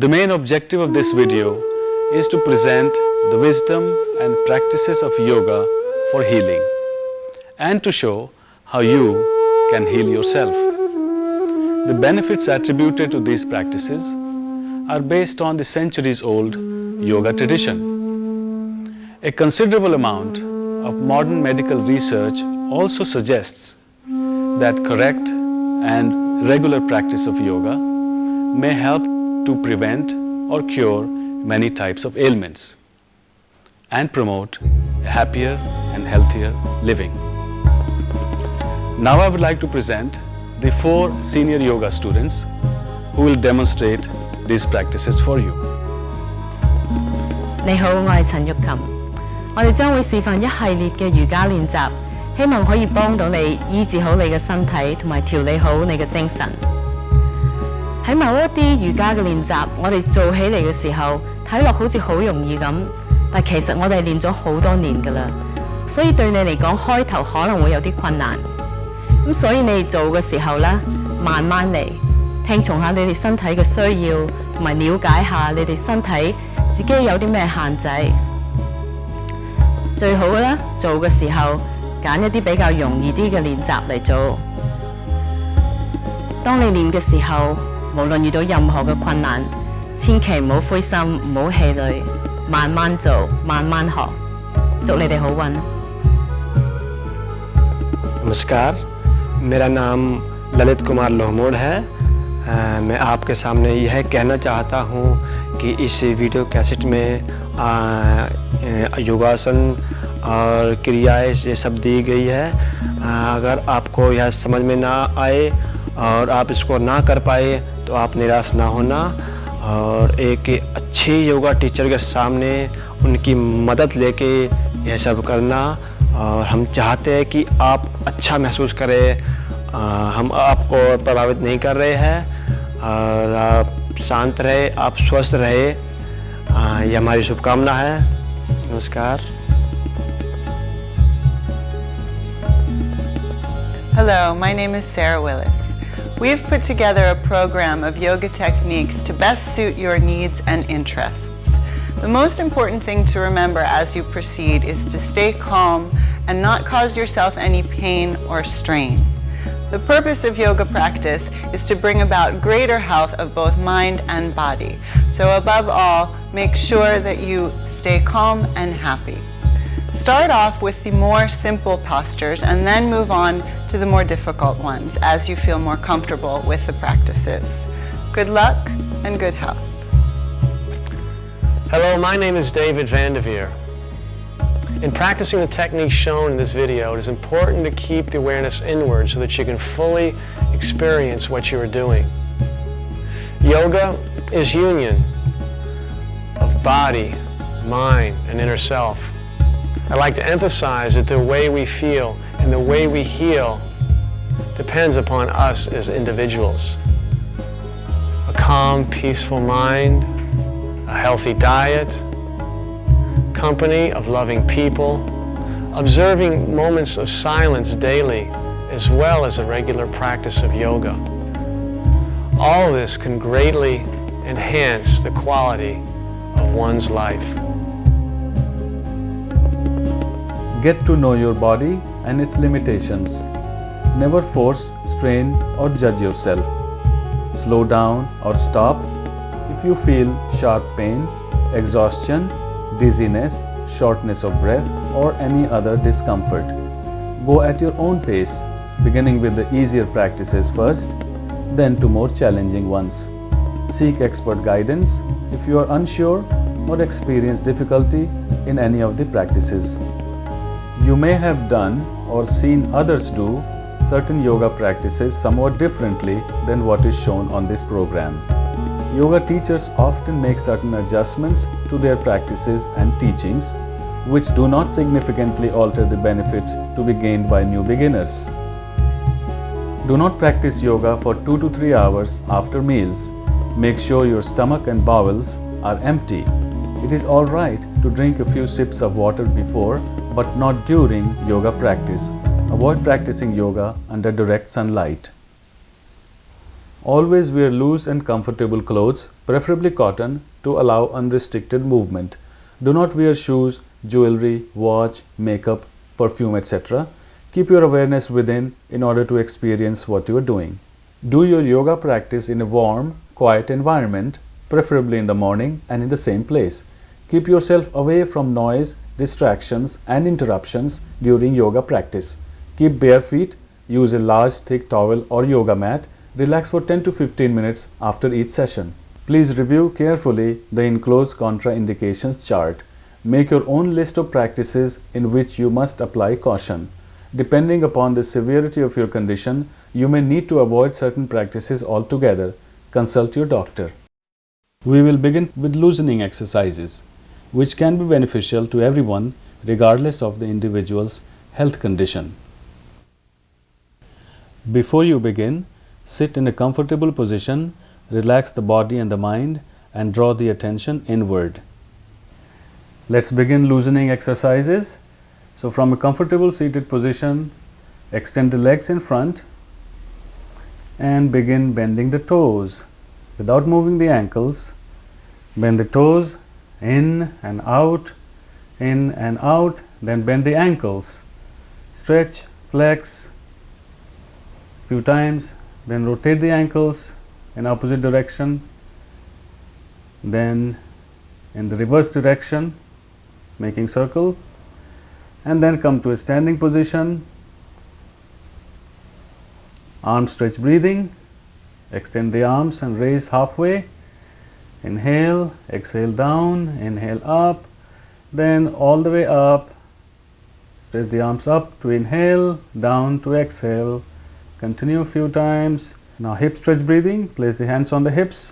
The main objective of this video is to present the wisdom and practices of yoga for healing and to show how you can heal yourself. The benefits attributed to these practices are based on the centuries-old yoga tradition. A considerable amount of modern medical research also suggests that correct and regular practice of yoga may help to prevent or cure many types of ailments and promote a happier and healthier living. Now I would like to present the 4 senior yoga students who will demonstrate these practices for you. 你好，我係陳玉琴。我哋將會示範一系列嘅瑜伽練習，希望可以幫到你醫治好你嘅身體，同埋調理好你嘅精神。喺某一啲瑜伽嘅練習，我哋做起嚟嘅時候，睇落好似好容易咁，但其實我哋練咗好多年㗎啦，所以對你嚟講開頭可能會有啲困難。咁所以你哋做嘅時候咧，慢慢嚟，聽從下你哋身體嘅需要，同埋了解下你哋身體自己有啲咩限制。最好嘅咧，做嘅時候揀一啲比較容易啲嘅練習嚟做。當你練嘅時候，無論遇到任何嘅困難，千祈唔好灰心，唔好氣餒，慢慢做，慢慢學。祝你哋好運。नमस्कार, मेरा नाम ललित कुमार लोहमोड़ है। मैं आपके सामने यह कहना चाहता हूँ कि इस वीडियो कैसेट में योगासन और क्रियाएं ये सब दी गई है। अगर आपको यह समझ में ना आए और आप इसको ना कर पाए तो आप निराश ना होना और एक अच्छी योगा टीचर के सामने उनकी मदद लेके यह सब करना। और हम चाहते हैं कि आप अच्छा महसूस करें, हम आपको प्रभावित नहीं कर रहे हैं और आप शांत रहे, आप स्वस्थ रहे, ये हमारी शुभकामना है। नमस्कार। Hello, my name is Sarah Willis. We've put together a program of yoga techniques to best suit your needs and interests. The most important thing to remember as you proceed is to stay calm and not cause yourself any pain or strain. The purpose of yoga practice is to bring about greater health of both mind and body. So above all, make sure that you stay calm and happy. Start off with the more simple postures and then move on to the more difficult ones as you feel more comfortable with the practices. Good luck and good health. Hello, my name is David Vanderveer. In practicing the techniques shown in this video, it is important to keep the awareness inward so that you can fully experience what you are doing. Yoga is union of body, mind, and inner self. I like to emphasize that the way we feel and the way we heal depends upon us as individuals. A calm, peaceful mind, a healthy diet, company of loving people, observing moments of silence daily, as well as a regular practice of yoga. All of this can greatly enhance the quality of one's life. Get to know your body and its limitations. Never force, strain, or judge yourself. Slow down or stop if you feel sharp pain, exhaustion, dizziness, shortness of breath, or any other discomfort. Go at your own pace, beginning with the easier practices first, then to more challenging ones. Seek expert guidance if you are unsure or experience difficulty in any of the practices. You may have done or seen others do certain yoga practices somewhat differently than what is shown on this program. Yoga teachers often make certain adjustments to their practices and teachings, which do not significantly alter the benefits to be gained by new beginners. Do not practice yoga for 2 to 3 hours after meals. Make sure your stomach and bowels are empty. It is all right to drink a few sips of water before, but not during yoga practice. Avoid practicing yoga under direct sunlight. Always wear loose and comfortable clothes, preferably cotton, to allow unrestricted movement. Do not wear shoes, jewelry, watch, makeup, perfume, etc. Keep your awareness within in order to experience what you are doing. Do your yoga practice in a warm, quiet environment, preferably in the morning and in the same place. Keep yourself away from noise, distractions and interruptions during yoga practice. Keep bare feet, use a large thick towel or yoga mat, relax for 10 to 15 minutes after each session. Please review carefully the enclosed contraindications chart. Make your own list of practices in which you must apply caution. Depending upon the severity of your condition, you may need to avoid certain practices altogether. Consult your doctor. We will begin with loosening exercises, which can be beneficial to everyone regardless of the individual's health condition. Before you begin, sit in a comfortable position, relax the body and the mind, and draw the attention inward. Let's begin loosening exercises. So from a comfortable seated position, extend the legs in front and begin bending the toes without moving the ankles. Bend the toes in and out, then bend the ankles. Stretch, flex few times, then rotate the ankles in opposite direction, then in the reverse direction, making circle, and then come to a standing position. Arm stretch breathing. Extend the arms and raise halfway. Inhale, exhale down, inhale up, then all the way up. Stretch the arms up to inhale, down to exhale. Continue a few times. Now hip stretch breathing. Place the hands on the hips.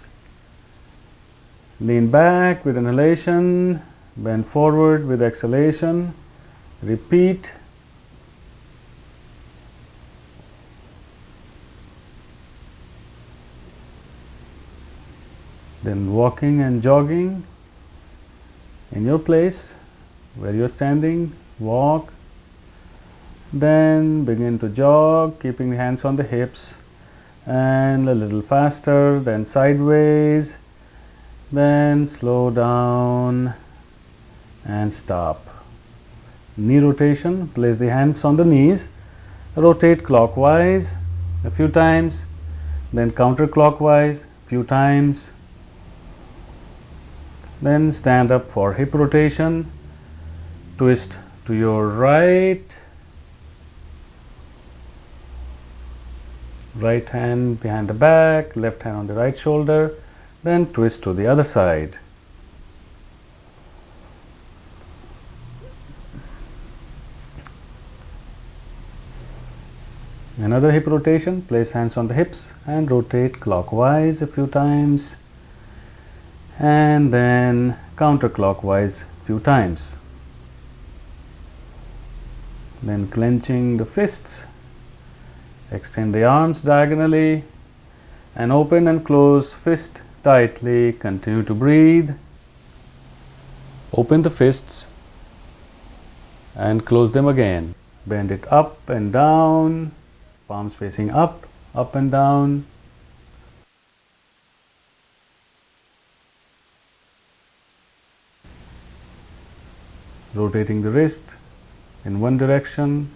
Lean back with inhalation, bend forward with exhalation. Repeat. Then walking and jogging in your place where you're standing, walk. Then begin to jog, keeping the hands on the hips, and a little faster, then sideways, then slow down and stop. Knee rotation. Place the hands on the knees, rotate clockwise a few times, then counterclockwise a few times. Then stand up for hip rotation. Twist to your right. Right hand behind the back, left hand on the right shoulder. Then twist to the other side. Another hip rotation. Place hands on the hips and rotate clockwise a few times, and then counterclockwise a few times. Then clenching the fists, extend the arms diagonally and open and close fist tightly. Continue to breathe. Open the fists and close them again. Bend it up and down, palms facing up and down. Rotating the wrist in one direction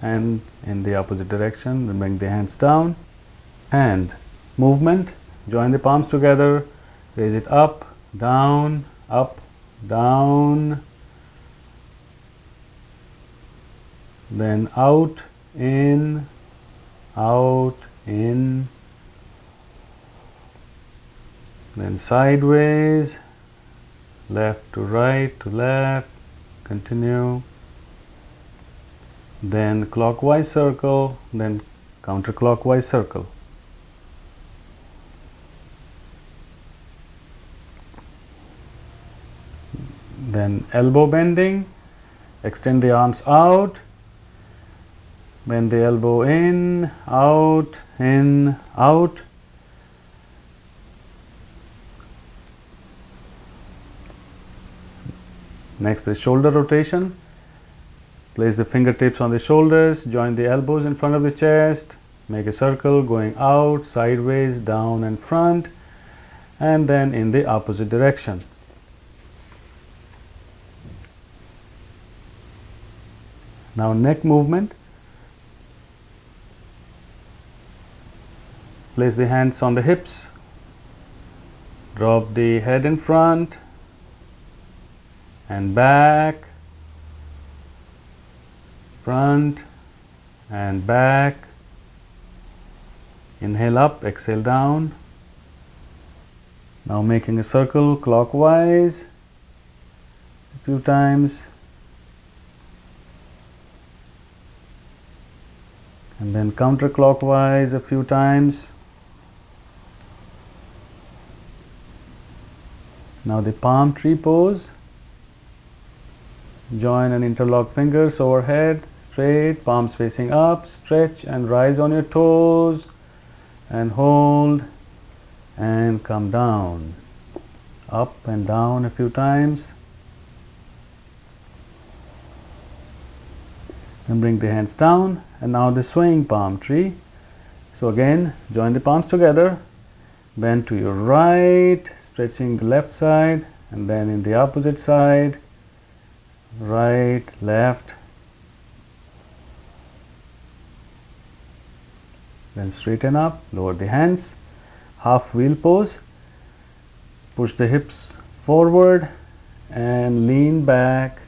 and in the opposite direction. Then bring the hands down. Hand movement. Join the palms together. Raise it up, down, down. Then out, in, in. Then sideways, left to right to left. Continue. Then clockwise circle, then counterclockwise circle. Then elbow bending. Extend the arms out. Bend the elbow in, out, out. Next is shoulder rotation. Place the fingertips on the shoulders, join the elbows in front of the chest, make a circle going out, sideways, down and front, and then in the opposite direction. Now neck movement. Place the hands on the hips. Drop the head in front and back, front and back. Inhale up, exhale down. Now making a circle clockwise a few times. And then counterclockwise a few times. Now the palm tree pose. Join and interlock fingers overhead, straight, palms facing up, stretch and rise on your toes and hold and come down. Up and down a few times. And bring the hands down, and now the swaying palm tree. So again, join the palms together, bend to your right, stretching the left side, and then in the opposite side, right, left, then straighten up, lower the hands, half wheel pose, push the hips forward and lean back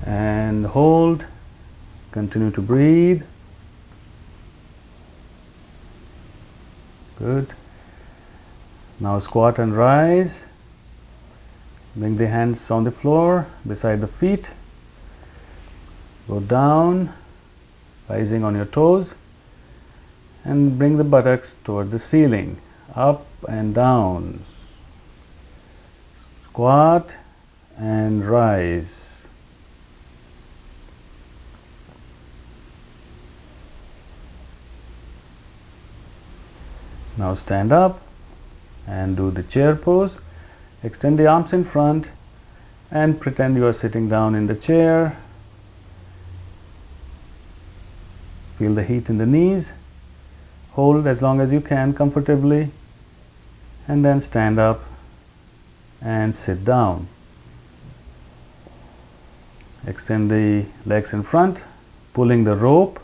and hold. Continue to breathe. Good. Now squat and rise. Bring the hands on the floor beside the feet. Go down, rising on your toes, and bring the buttocks toward the ceiling. Up and down. Squat and rise. Now stand up and do the chair pose. Extend the arms in front and pretend you are sitting down in the chair. Feel the heat in the knees. Hold as long as you can comfortably, and then stand up and sit down. Extend the legs in front, pulling the rope.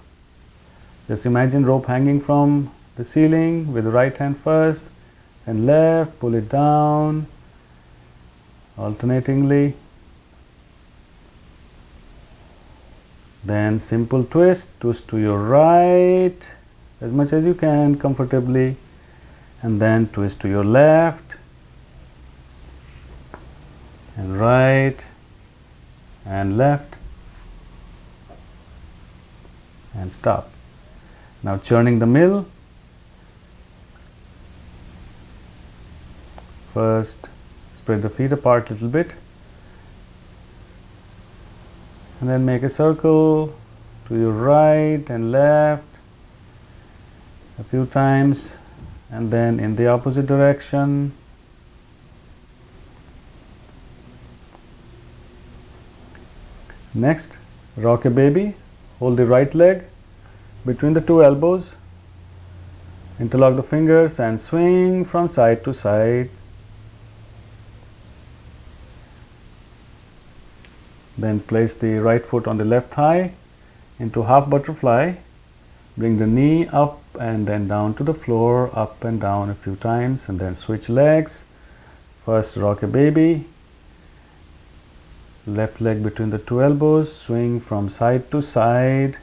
Just imagine rope hanging from the ceiling with the right hand first and left, pull it down alternatingly. Then simple twist to your right as much as you can comfortably, and then twist to your left and right and left and stop. Now churning the mill. First, spread the feet apart a little bit, and then make a circle to your right and left a few times, and then in the opposite direction. Next, rock a baby. Hold the right leg between the two elbows, interlock the fingers and swing from side to side. Then place the right foot on the left thigh into half butterfly. Bring the knee up and then down to the floor, up and down a few times, and then switch legs. First rock a baby. Left leg between the two elbows, swing from side to side.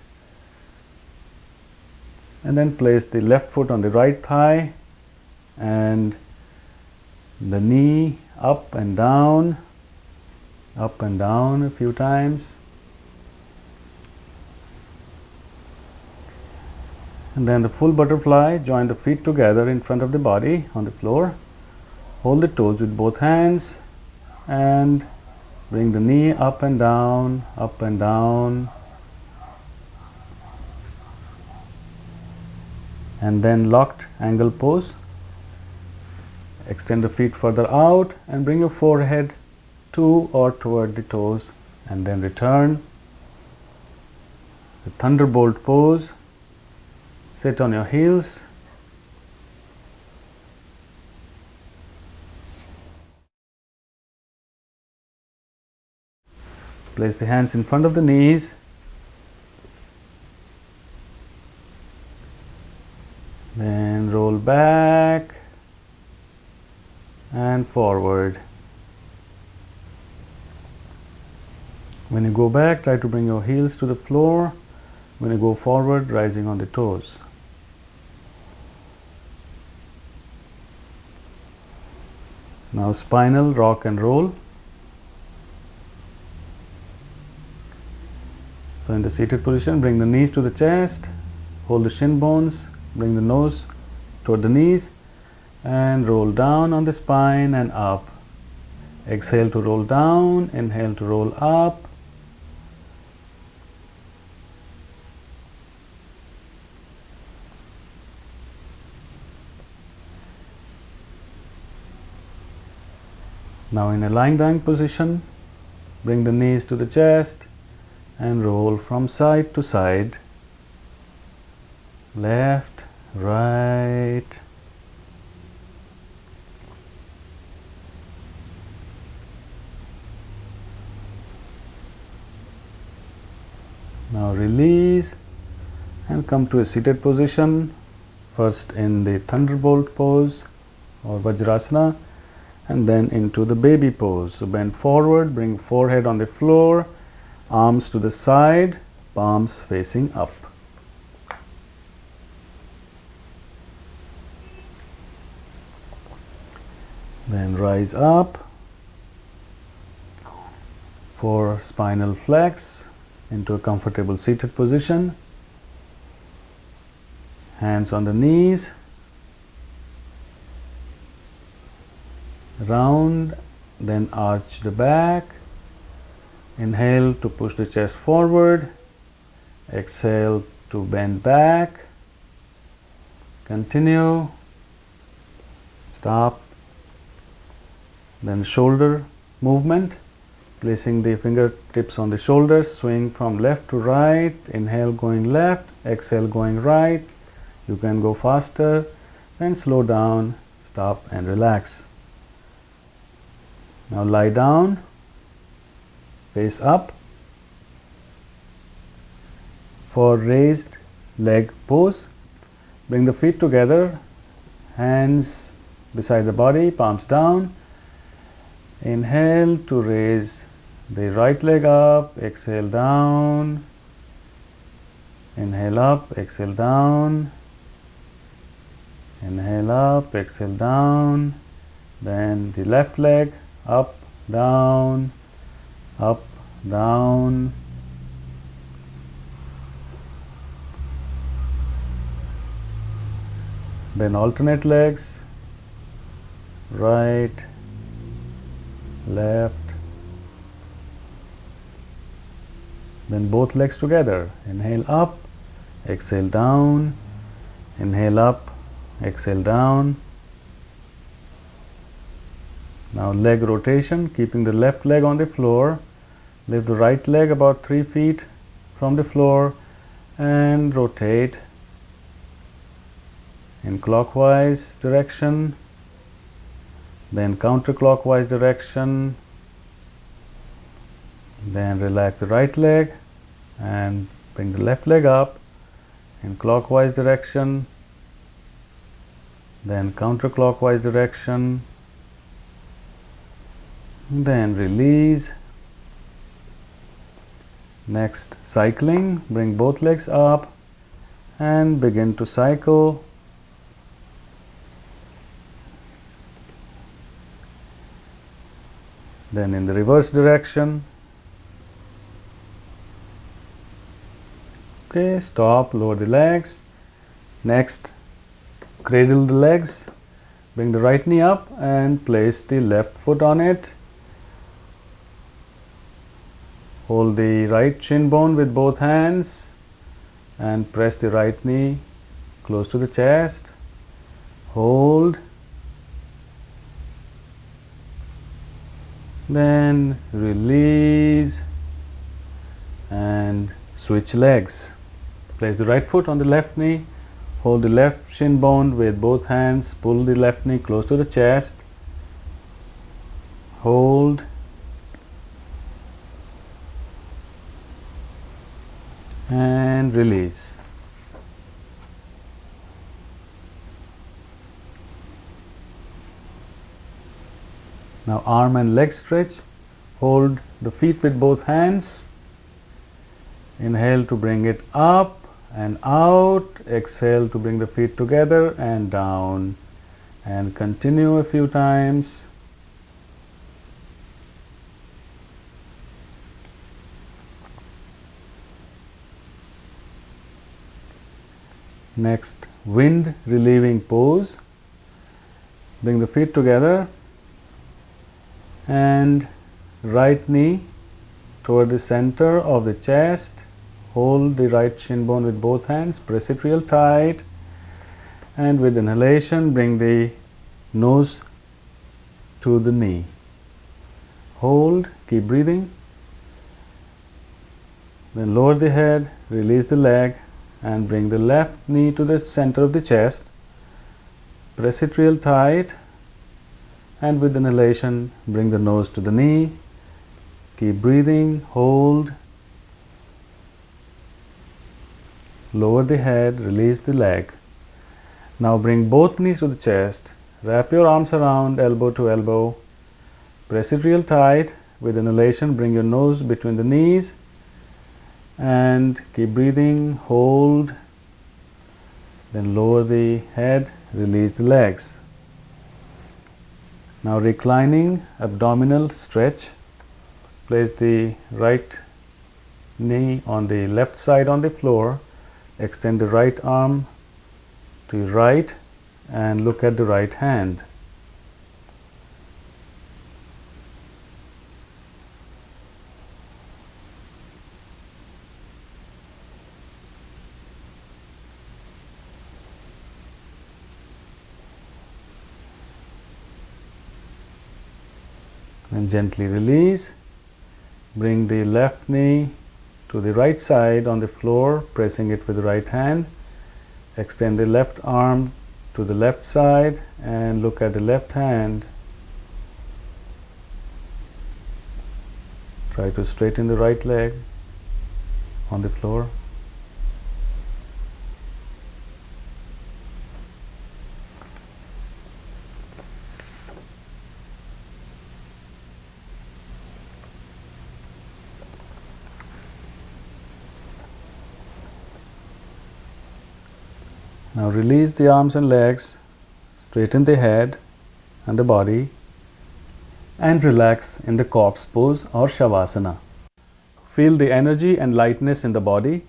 And then place the left foot on the right thigh and the knee up and down a few times. And then the full butterfly, join the feet together in front of the body on the floor. Hold the toes with both hands and bring the knee up and down, up and down. And then locked angle pose. Extend the feet further out and bring your forehead to or toward the toes, and then return. The thunderbolt pose. Sit on your heels. Place the hands in front of the knees. Then roll back and forward. When you go back, try to bring your heels to the floor. When you go forward, rising on the toes. Now spinal rock and roll. So in the seated position, bring the knees to the chest, hold the shin bones, bring the nose toward the knees and roll down on the spine and up. Exhale to roll down, inhale to roll up. Now in a lying down position, bring the knees to the chest and roll from side to side, left, right. Now release and come to a seated position, first in the thunderbolt pose or Vajrasana, and then into the baby pose. So bend forward, bring forehead on the floor, arms to the side, palms facing up. Then rise up for spinal flex into a comfortable seated position. Hands on the knees. Round, then arch the back. Inhale to push the chest forward. Exhale to bend back. Continue. Stop. Then shoulder movement. Placing the fingertips on the shoulders. Swing from left to right. Inhale going left. Exhale going right. You can go faster. Then slow down. Stop and relax. Now lie down, face up for raised leg pose. Bring the feet together, hands beside the body, palms down. Inhale to raise the right leg up, exhale down. Inhale up, exhale down. Inhale up, exhale down. Then the left leg. Up, down, up, down. Then alternate legs, right, left. Then both legs together. Inhale up, exhale down. Inhale up, exhale down. Now leg rotation, keeping the left leg on the floor. Lift the right leg about 3 feet from the floor and rotate in clockwise direction, then counterclockwise direction. Then relax the right leg and bring the left leg up in clockwise direction, then counterclockwise direction. Then release. Next, cycling. Bring both legs up and begin to cycle. Then in the reverse direction. Okay, stop, lower the legs. Next, cradle the legs. Bring the right knee up and place the left foot on it. Hold the right shin bone with both hands and press the right knee close to the chest. Hold. Then release and switch legs. Place the right foot on the left knee. hold the left shin bone with both hands, pull the left knee close to the chest, hold, and release. Now arm and leg stretch. Hold the feet with both hands. Inhale to bring it up and out. Exhale to bring the feet together and down. And continue a few times. Next, wind relieving pose. Bring the feet together and right knee toward the center of the chest. Hold the right shin bone with both hands, press it real tight, and with inhalation bring the nose to the knee. Hold, keep breathing. Then lower the head, release the leg, and bring the left knee to the center of the chest. Press it real tight, and with inhalation bring the nose to the knee. Keep breathing, hold. Lower the head, release the leg. Now bring both knees to the chest. Wrap your arms around elbow to elbow. Press it real tight. With inhalation, bring your nose between the knees. And keep breathing, hold. Then lower the head, release the legs. Now reclining abdominal stretch. Place the right knee on the left side on the floor. Extend the right arm to your right and look at the right hand. And gently release. Bring the left knee to the right side on the floor, pressing it with the right hand. Extend the left arm to the left side and look at the left hand. Try to straighten the right leg on the floor. Now release the arms and legs, straighten the head and the body, and relax in the corpse pose or Shavasana. Feel the energy and lightness in the body.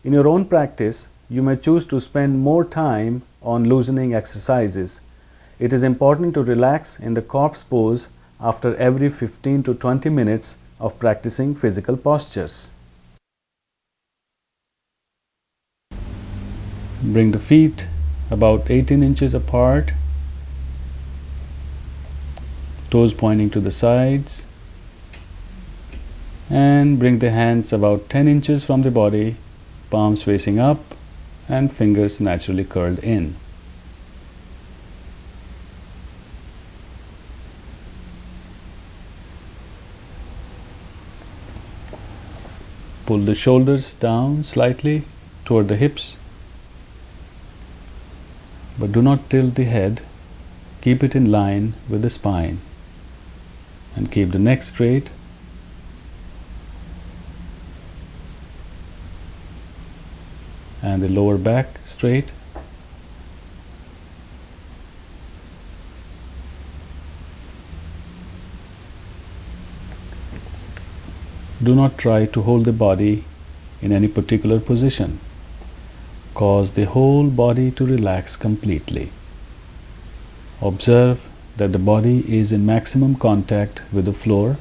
In your own practice, you may choose to spend more time on loosening exercises. It is important to relax in the corpse pose after every 15 to 20 minutes of practicing physical postures. Bring the feet about 18 inches apart, toes pointing to the sides, and bring the hands about 10 inches from the body, palms facing up and fingers naturally curled in. Pull the shoulders down slightly toward the hips, but do not tilt the head. Keep it in line with the spine and keep the neck straight. And the lower back straight. Do not try to hold the body in any particular position. Cause the whole body to relax completely. Observe that the body is in maximum contact with the floor.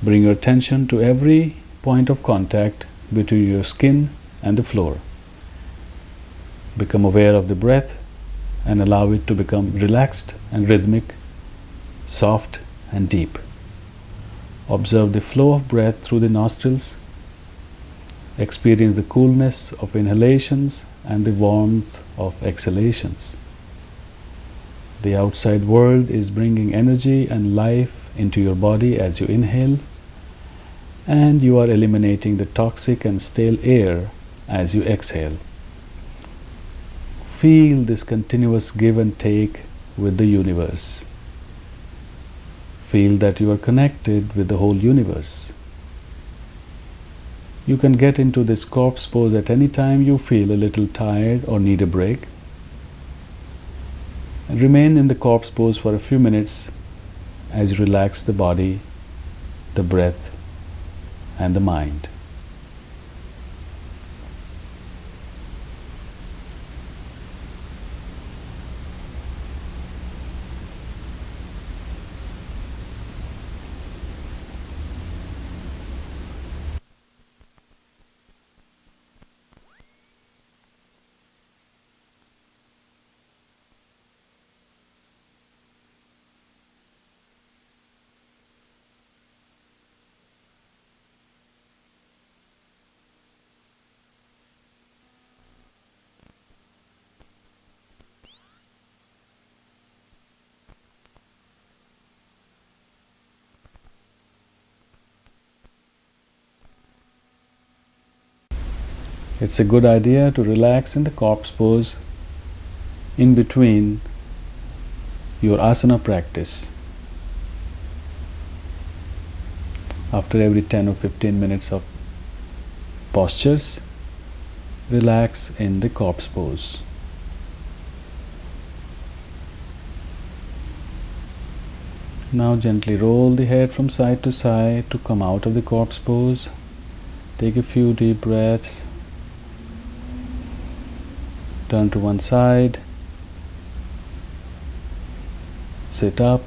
Bring your attention to every point of contact between your skin and the floor. Become aware of the breath and allow it to become relaxed and rhythmic, soft and deep. Observe the flow of breath through the nostrils Experience the coolness of inhalations and the warmth of exhalations. The outside world is bringing energy and life into your body as you inhale, and you are eliminating the toxic and stale air as you exhale. Feel this continuous give and take with the universe. Feel that you are connected with the whole universe. You can get into this corpse pose at any time you feel a little tired or need a break. And remain in the corpse pose for a few minutes as you relax the body, the breath, and the mind. It's a good idea to relax in the corpse pose in between your asana practice. After every 10 or 15 minutes of postures, relax in the corpse pose. Now gently roll the head from side to side to come out of the corpse pose. Take a few deep breaths. Turn to one side, sit up,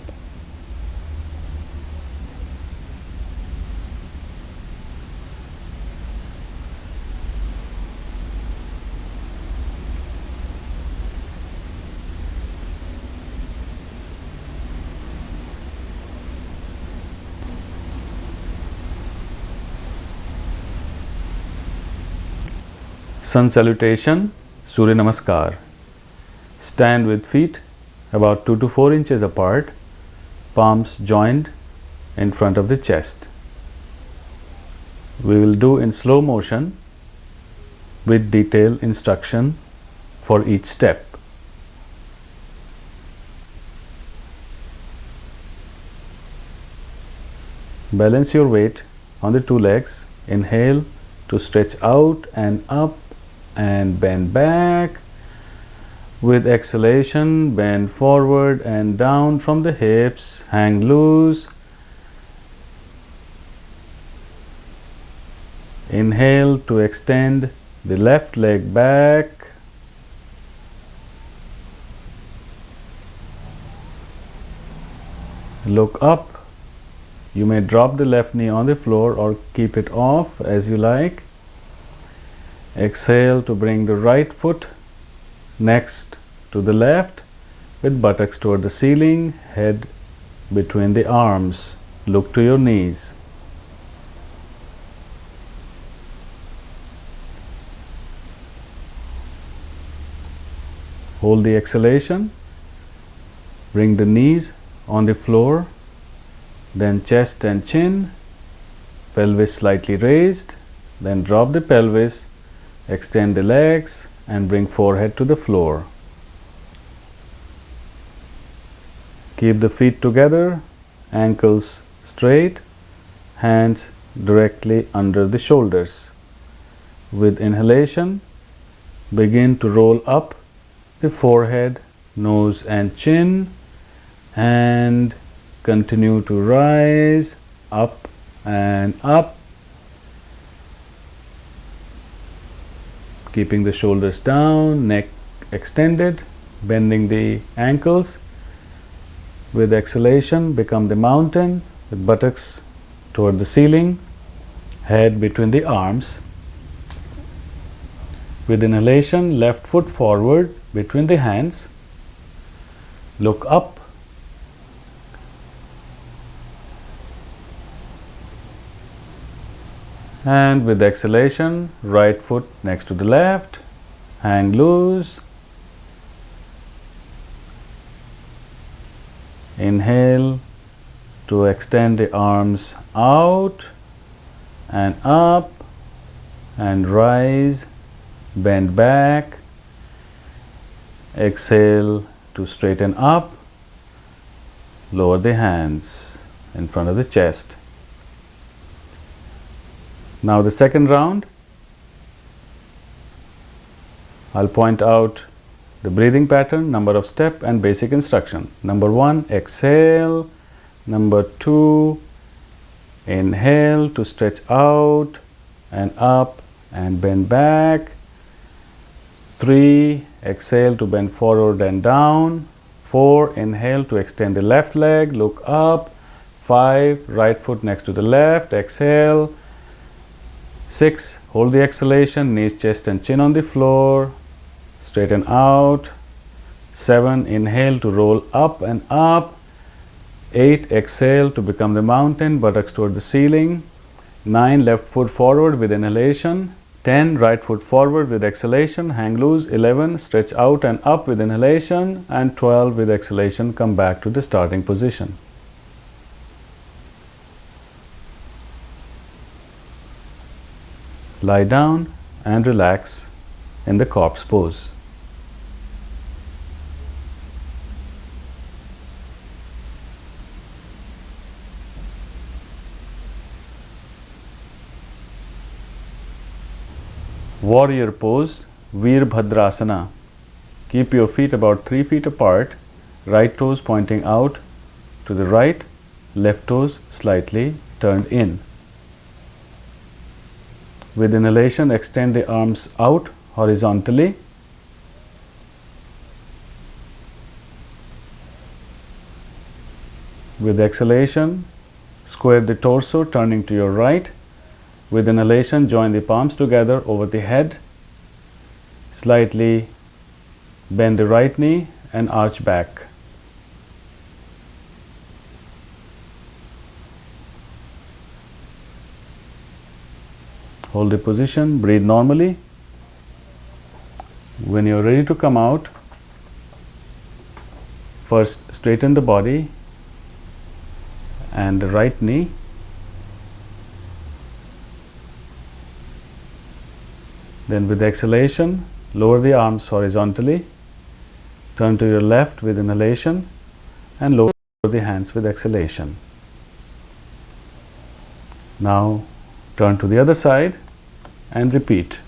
Sun Salutation, Surya Namaskar. Stand with feet about 2 to 4 inches apart, palms joined in front of the chest. We will do in slow motion with detailed instruction for each step. Balance your weight on the two legs. Inhale to stretch out and up and bend back. With exhalation, bend forward and down from the hips, hang loose. Inhale to extend the left leg back. Look up. You may drop the left knee on the floor or keep it off as you like. Exhale to bring the right foot next to the left with buttocks toward the ceiling, head between the arms. Look to your knees. Hold the exhalation. Bring the knees on the floor, then chest and chin, pelvis slightly raised, then drop the pelvis. Extend the legs and bring forehead to the floor. Keep the feet together, ankles straight, hands directly under the shoulders. With inhalation, begin to roll up the forehead, nose and chin, and continue to rise up and up. Keeping the shoulders down, neck extended, bending the ankles. With exhalation, become the mountain with buttocks toward the ceiling, head between the arms. With inhalation, left foot forward between the hands. Look up. And with exhalation, right foot next to the left, hang loose. Inhale to extend the arms out and up and rise, bend back. Exhale to straighten up, lower the hands in front of the chest. Now the second round, I'll point out the breathing pattern, number of step and basic instruction. Number 1, exhale. Number 2, inhale to stretch out and up and bend back. 3, exhale to bend forward and down. 4, inhale to extend the left leg, look up. 5, right foot next to the left, exhale. 6, hold the exhalation, knees, chest and chin on the floor, straighten out. 7, inhale to roll up and up. 8, exhale to become the mountain, buttocks toward the ceiling. 9, left foot forward with inhalation. 10, right foot forward with exhalation, hang loose. 11, stretch out and up with inhalation. And 12, with exhalation, come back to the starting position. Lie down and relax in the corpse pose. Warrior pose, Veerbhadrasana. Keep your feet about 3 feet apart, right toes pointing out to the right, left toes slightly turned in. With inhalation, extend the arms out horizontally. With exhalation, square the torso, turning to your right. With inhalation, join the palms together over the head. Slightly bend the right knee and arch back. Hold the position, breathe normally. When you are ready to come out, first straighten the body and the right knee. Then with exhalation, lower the arms horizontally. Turn to your left with inhalation and lower the hands with exhalation. Now turn to the other side and repeat.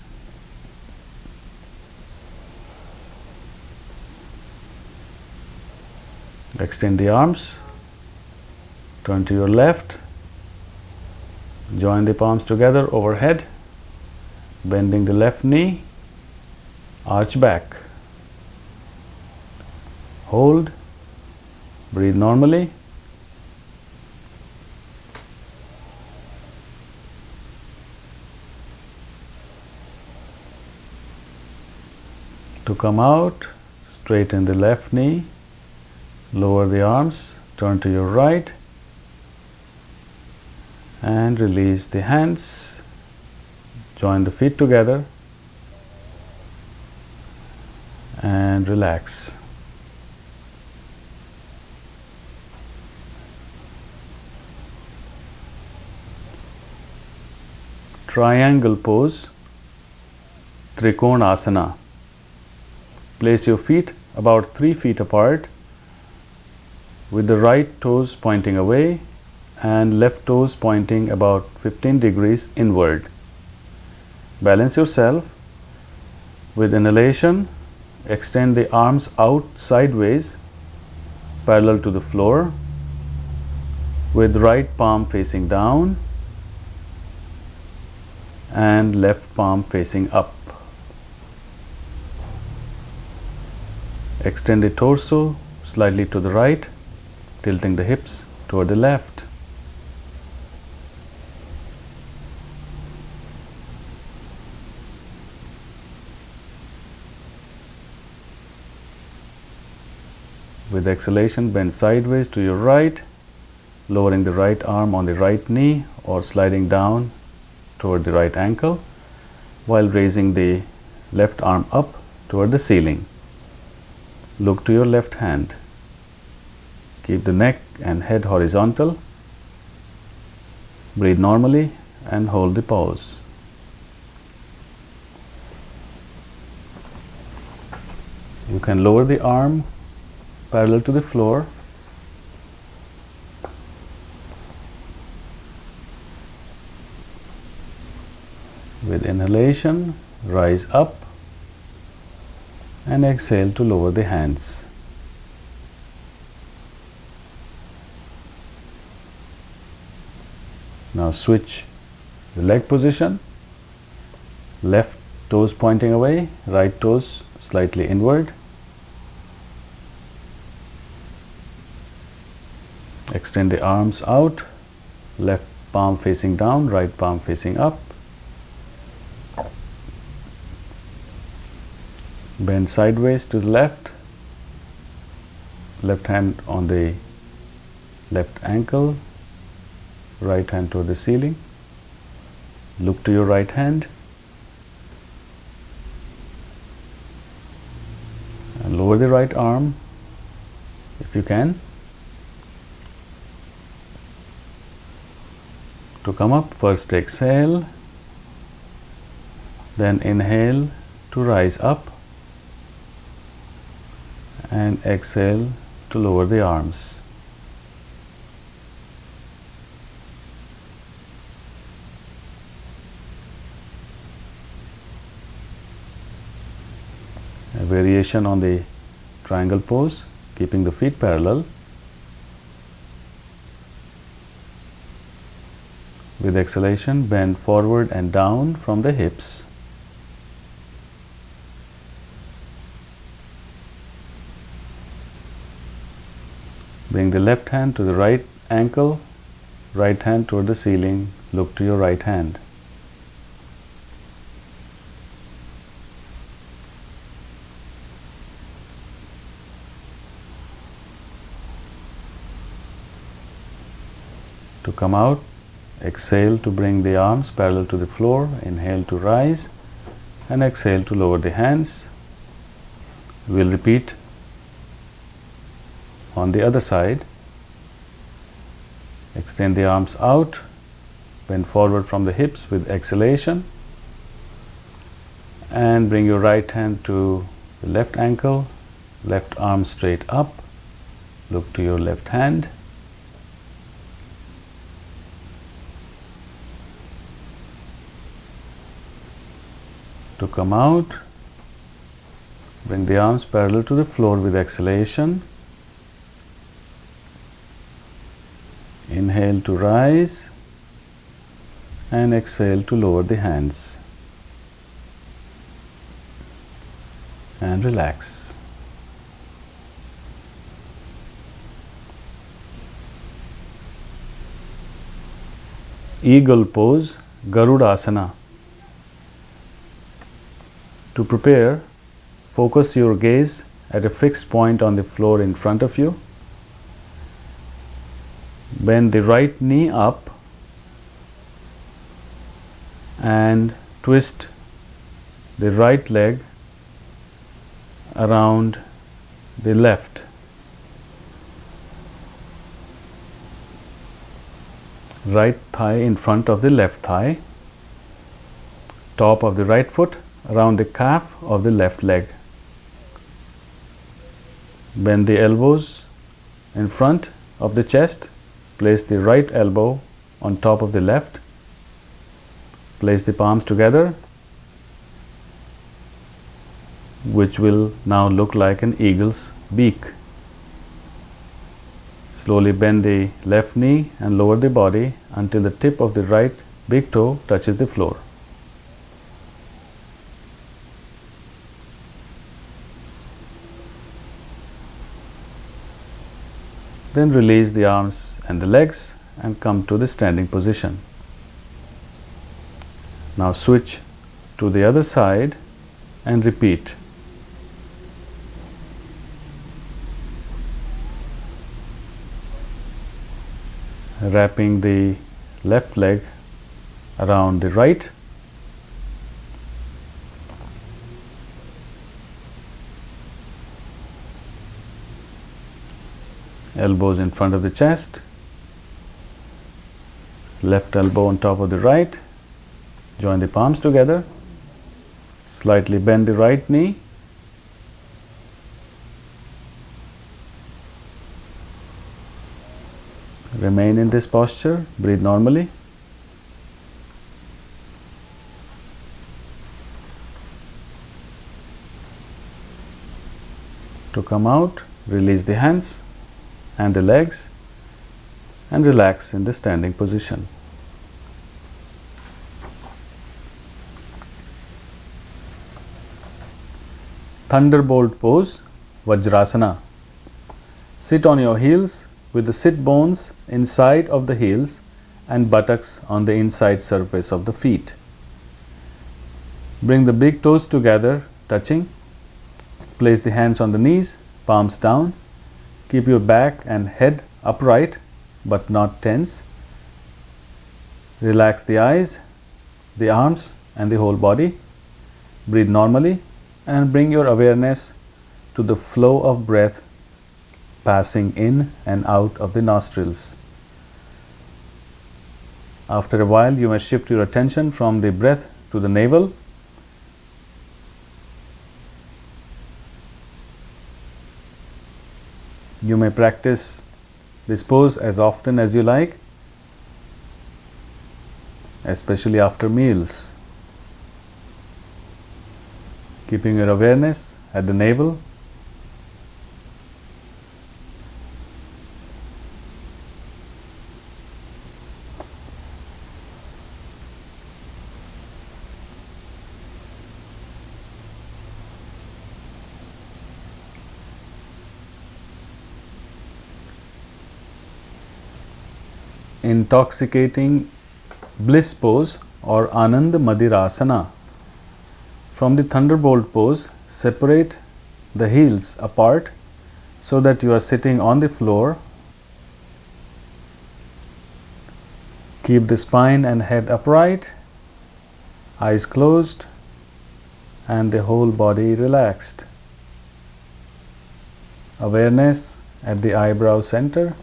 Extend the arms, turn to your left, join the palms together overhead, bending the left knee, arch back. Hold, breathe normally. To come out, straighten the left knee, lower the arms, turn to your right and release the hands. Join the feet together and relax. Triangle pose, Trikonasana. Place your feet about 3 feet apart with the right toes pointing away and left toes pointing about 15 degrees inward. Balance yourself. With inhalation, extend the arms out sideways parallel to the floor with right palm facing down and left palm facing up. Extend the torso slightly to the right, tilting the hips toward the left. With exhalation, bend sideways to your right, lowering the right arm on the right knee or sliding down toward the right ankle while raising the left arm up toward the ceiling. Look to your left hand. Keep the neck and head horizontal. Breathe normally and hold the pose. You can lower the arm parallel to the floor. With inhalation, rise up and exhale to lower the hands. Now switch the leg position. Left toes pointing away, right toes slightly inward. Extend the arms out, left palm facing down, right palm facing up. Bend sideways to the left. Left hand on the left ankle, right hand toward the ceiling. Look to your right hand and lower the right arm if you can. To come up, first exhale, then inhale to rise up and exhale to lower the arms. A variation on the triangle pose, keeping the feet parallel. With exhalation, bend forward and down from the hips. Bring the left hand to the right ankle, right hand toward the ceiling. Look to your right hand. To come out, exhale to bring the arms parallel to the floor. Inhale to rise and exhale to lower the hands. We'll repeat on the other side. Extend the arms out, bend forward from the hips with exhalation, and bring your right hand to the left ankle, left arm straight up. Look to your left hand. To come out, bring the arms parallel to the floor with exhalation. Inhale to rise and exhale to lower the hands. And relax. Eagle pose, Garuda asana. To prepare, focus your gaze at a fixed point on the floor in front of you. Bend the right knee up and twist the right leg around the left. Right thigh in front of the left thigh. Top of the right foot around the calf of the left leg. Bend the elbows in front of the chest. Place the right elbow on top of the left. Place the palms together, which will now look like an eagle's beak. Slowly bend the left knee and lower the body until the tip of the right big toe touches the floor. Then release the arms and the legs and come to the standing position. Now switch to the other side and repeat. Wrapping the left leg around the right. Elbows in front of the chest. Left elbow on top of the right. Join the palms together. Slightly bend the right knee. Remain in this posture. Breathe normally. To come out, release the hands and the legs and relax in the standing position. Thunderbolt pose, Vajrasana. Sit on your heels with the sit bones inside of the heels and buttocks on the inside surface of the feet. Bring the big toes together, touching. Place the hands on the knees, palms down. Keep your back and head upright but not tense. Relax the eyes, the arms and the whole body. Breathe normally and bring your awareness to the flow of breath passing in and out of the nostrils. After a while, you may shift your attention from the breath to the navel. You may practice this pose as often as you like, especially after meals. Keeping your awareness at the navel. Intoxicating bliss pose or Ananda Madirasana. From the thunderbolt pose, separate the heels apart so that you are sitting on the floor. Keep the spine and head upright, eyes closed, and the whole body relaxed. Awareness at the eyebrow center.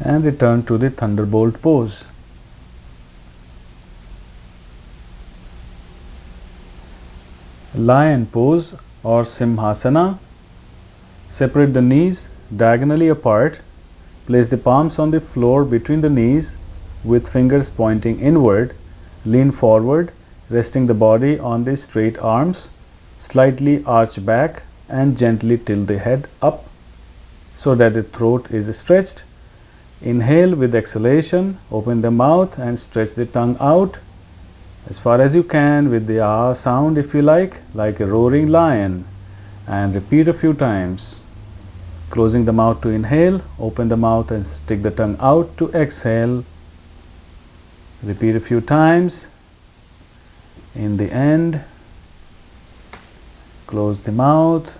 And return to the thunderbolt pose. Lion pose or Simhasana. Separate the knees diagonally apart. Place the palms on the floor between the knees with fingers pointing inward. Lean forward, resting the body on the straight arms. Slightly arch back and gently tilt the head up so that the throat is stretched. Inhale with exhalation, open the mouth and stretch the tongue out as far as you can with the ah sound if you like a roaring lion, and repeat a few times. Closing the mouth to inhale, open the mouth and stick the tongue out to exhale. Repeat a few times. In the end, close the mouth,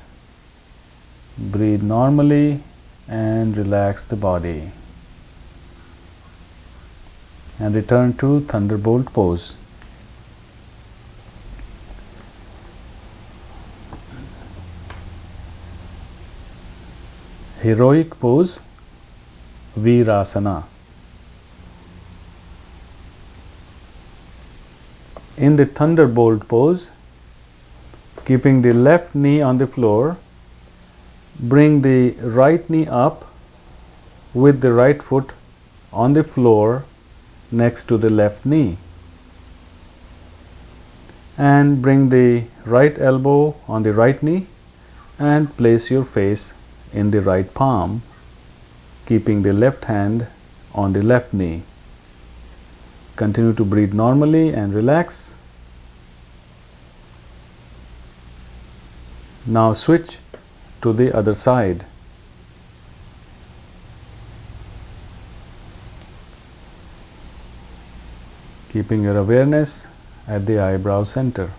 breathe normally and relax the body. And return to thunderbolt pose. Heroic pose, Virasana. In the thunderbolt pose, keeping the left knee on the floor, bring the right knee up with the right foot on the floor next to the left knee, and bring the right elbow on the right knee and place your face in the right palm, keeping the left hand on the left knee. Continue to breathe normally and relax. Now switch to the other side. Keeping your awareness at the eyebrow center.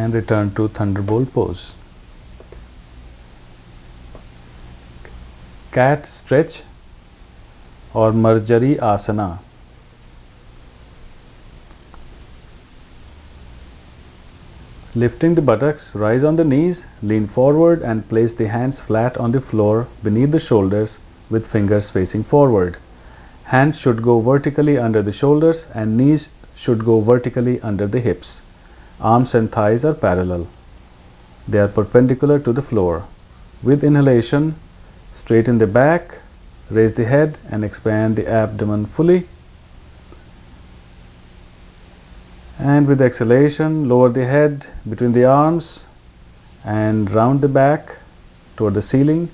and return to thunderbolt pose. Cat stretch or Marjari asana. Lifting the buttocks, rise on the knees, lean forward and place the hands flat on the floor beneath the shoulders with fingers facing forward. Hands should go vertically under the shoulders and knees should go vertically under the hips. Arms and thighs are parallel. They are perpendicular to the floor. With inhalation, straighten the back, raise the head and expand the abdomen fully. And with exhalation, lower the head between the arms and round the back toward the ceiling.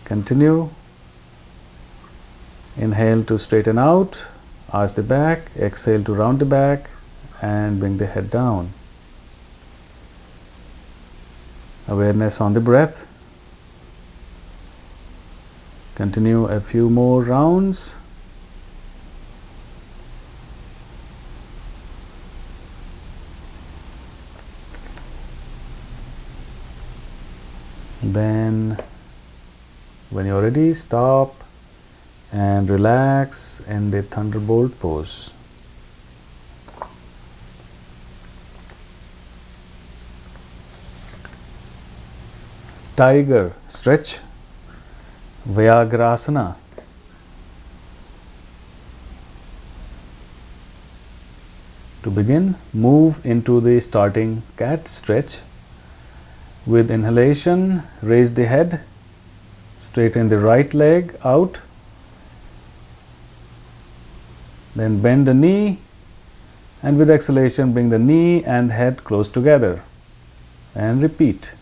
Continue. Inhale to straighten out, arch the back, exhale to round the back and bring the head down. Awareness on the breath. Continue a few more rounds. Then when you're ready, stop and relax in the thunderbolt pose. Tiger stretch, Vyagrasana. To begin, move into the starting cat stretch. With inhalation, raise the head, straighten the right leg out, then bend the knee, and with exhalation, bring the knee and head close together, and repeat.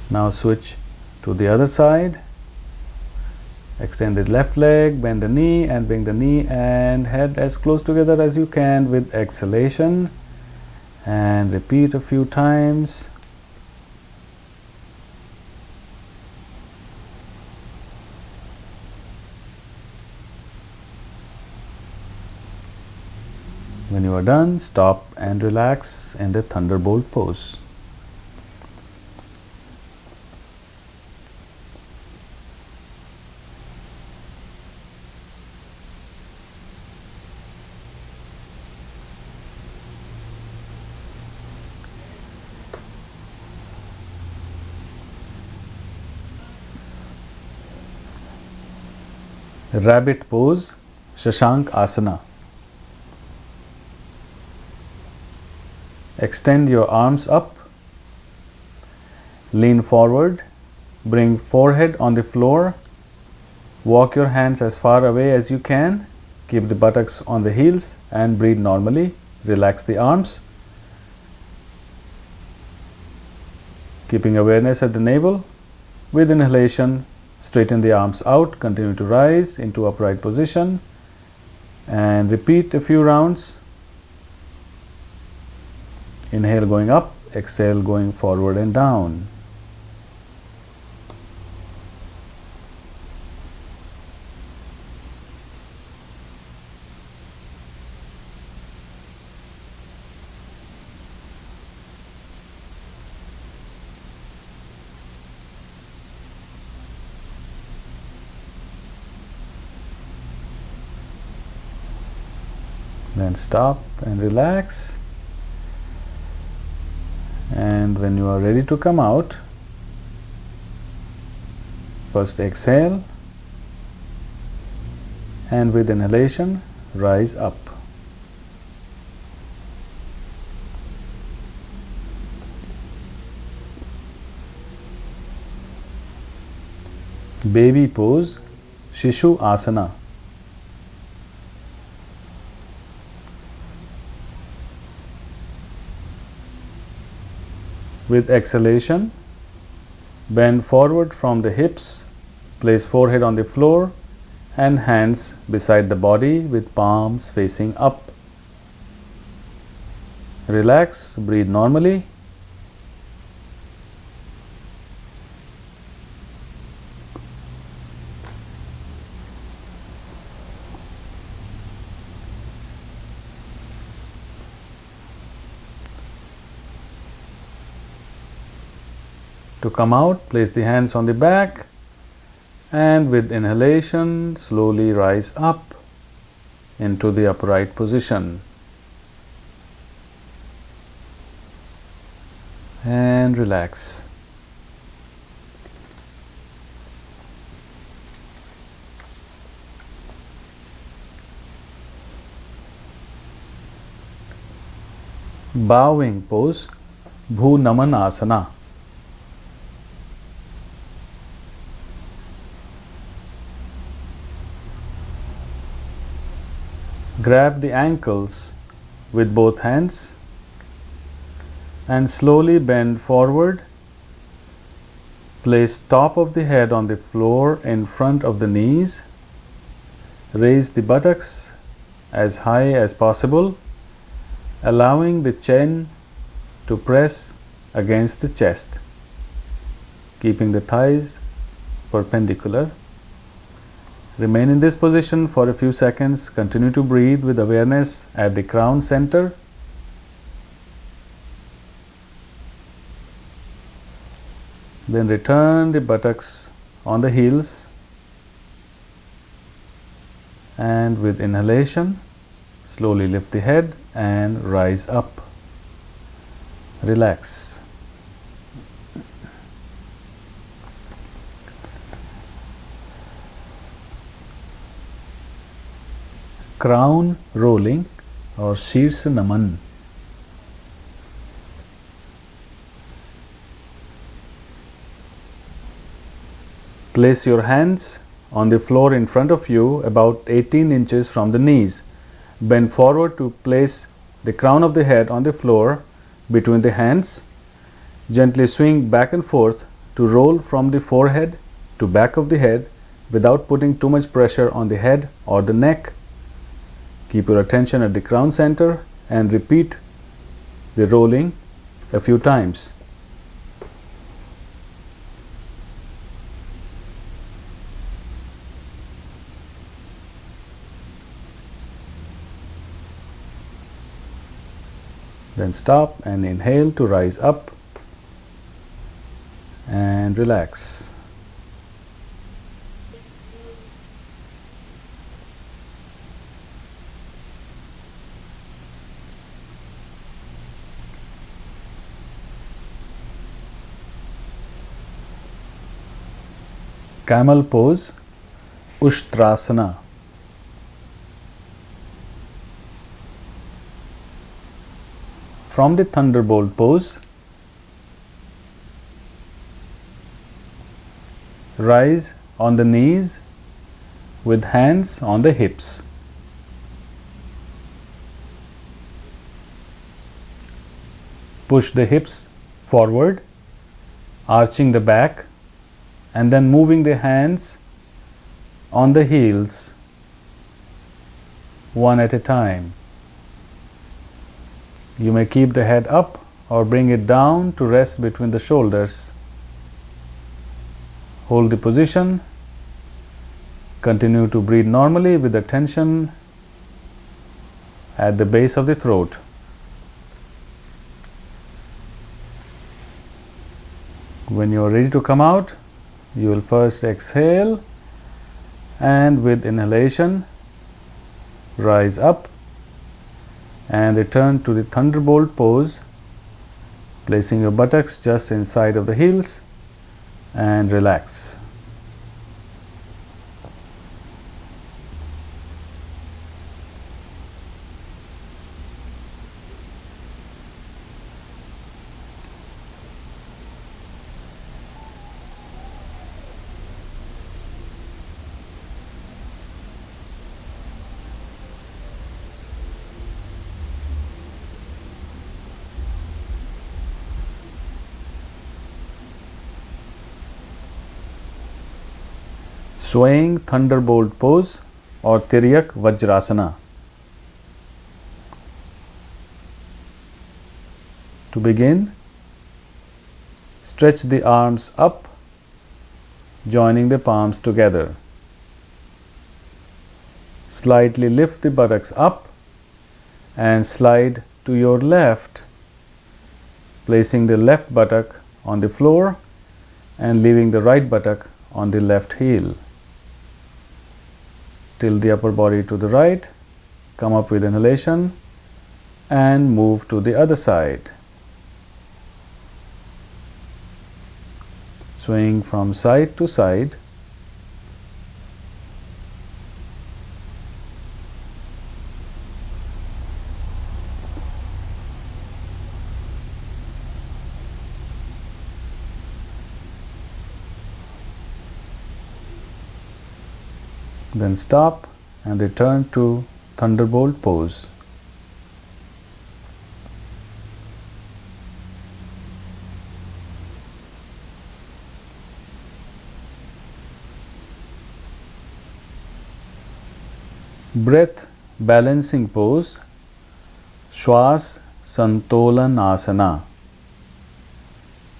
Now switch to the other side. Extend the left leg, bend the knee and bring the knee and head as close together as you can with exhalation, and repeat a few times. When you are done, stop and relax in the thunderbolt pose. Rabbit pose, Shashank asana. Extend your arms up, lean forward, bring forehead on the floor, walk your hands as far away as you can, keep the buttocks on the heels and breathe normally. Relax the arms, keeping awareness at the navel. With inhalation, straighten the arms out, continue to rise into upright position and repeat a few rounds. Inhale going up, exhale going forward and down. Then stop and relax, and when you are ready to come out, first exhale and with inhalation rise up. Baby pose, Shishu asana. With exhalation, bend forward from the hips, place forehead on the floor and hands beside the body with palms facing up. Relax, breathe normally. To come out, place the hands on the back and with inhalation, slowly rise up into the upright position. And relax. Bowing pose, Bhu Naman Asana. Grab the ankles with both hands and slowly bend forward. Place top of the head on the floor in front of the knees. Raise the buttocks as high as possible, allowing the chin to press against the chest, keeping the thighs perpendicular. Remain in this position for a few seconds. Continue to breathe with awareness at the crown center. Then return the buttocks on the heels, and with inhalation, slowly lift the head and rise up. Relax. Crown rolling or Shirsa Naman. Place your hands on the floor in front of you about 18 inches from the knees. Bend forward to place the crown of the head on the floor between the hands. Gently swing back and forth to roll from the forehead to back of the head without putting too much pressure on the head or the neck. Keep your attention at the crown center and repeat the rolling a few times. Then stop and inhale to rise up and relax. Camel pose, Ushtrasana. From the thunderbolt pose, rise on the knees with hands on the hips. Push the hips forward, arching the back, and then moving the hands on the heels one at a time. You may keep the head up or bring it down to rest between the shoulders. Hold the position. Continue to breathe normally with the tension at the base of the throat. When you are ready to come out, you will first exhale and with inhalation rise up and return to the thunderbolt pose, placing your buttocks just inside of the heels and relax. Swaying thunderbolt pose or Tiryak Vajrasana. To begin, stretch the arms up, joining the palms together. Slightly lift the buttocks up and slide to your left, placing the left buttock on the floor and leaving the right buttock on the left heel. Tilt the upper body to the right, come up with inhalation and move to the other side. Swing from side to side. Then stop and return to thunderbolt pose. Breath balancing pose, Shwas Santolan Asana.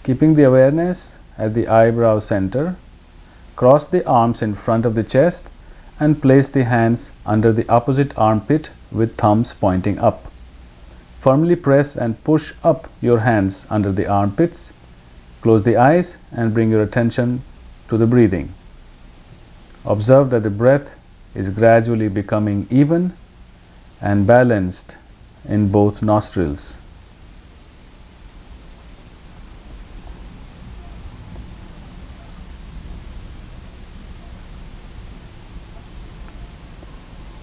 Keeping the awareness at the eyebrow center, cross the arms in front of the chest and place the hands under the opposite armpit with thumbs pointing up. Firmly press and push up your hands under the armpits. Close the eyes and bring your attention to the breathing. Observe that the breath is gradually becoming even and balanced in both nostrils.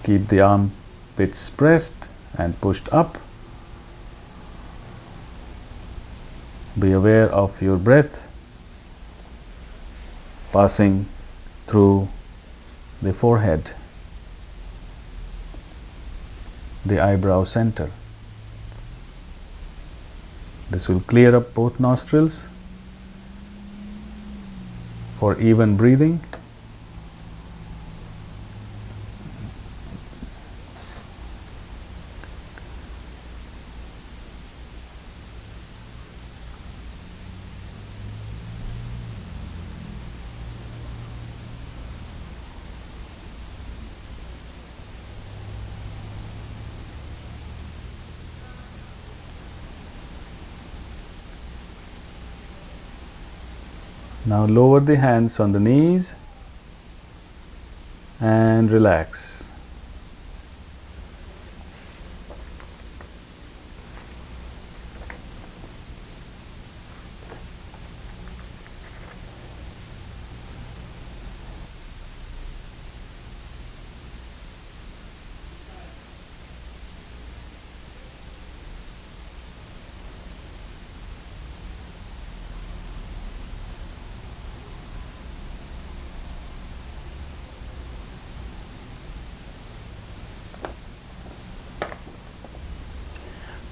Keep the armpits pressed and pushed up. Be aware of your breath passing through the forehead, the eyebrow center. This will clear up both nostrils for even breathing. Now lower the hands on the knees and relax.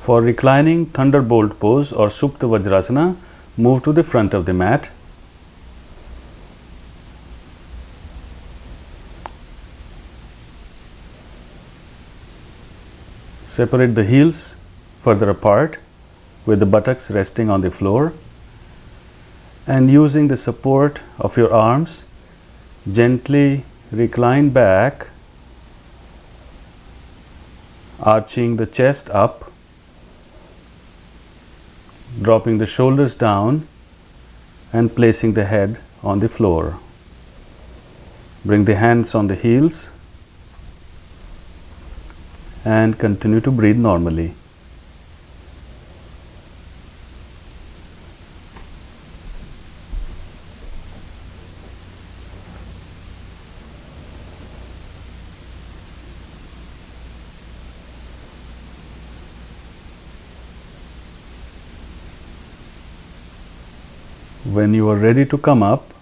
For reclining thunderbolt pose or Supta Vajrasana, move to the front of the mat. Separate the heels further apart with the buttocks resting on the floor, and using the support of your arms, gently recline back, arching the chest up, dropping the shoulders down and placing the head on the floor. Bring the hands on the heels and continue to breathe normally. When you are ready to come up,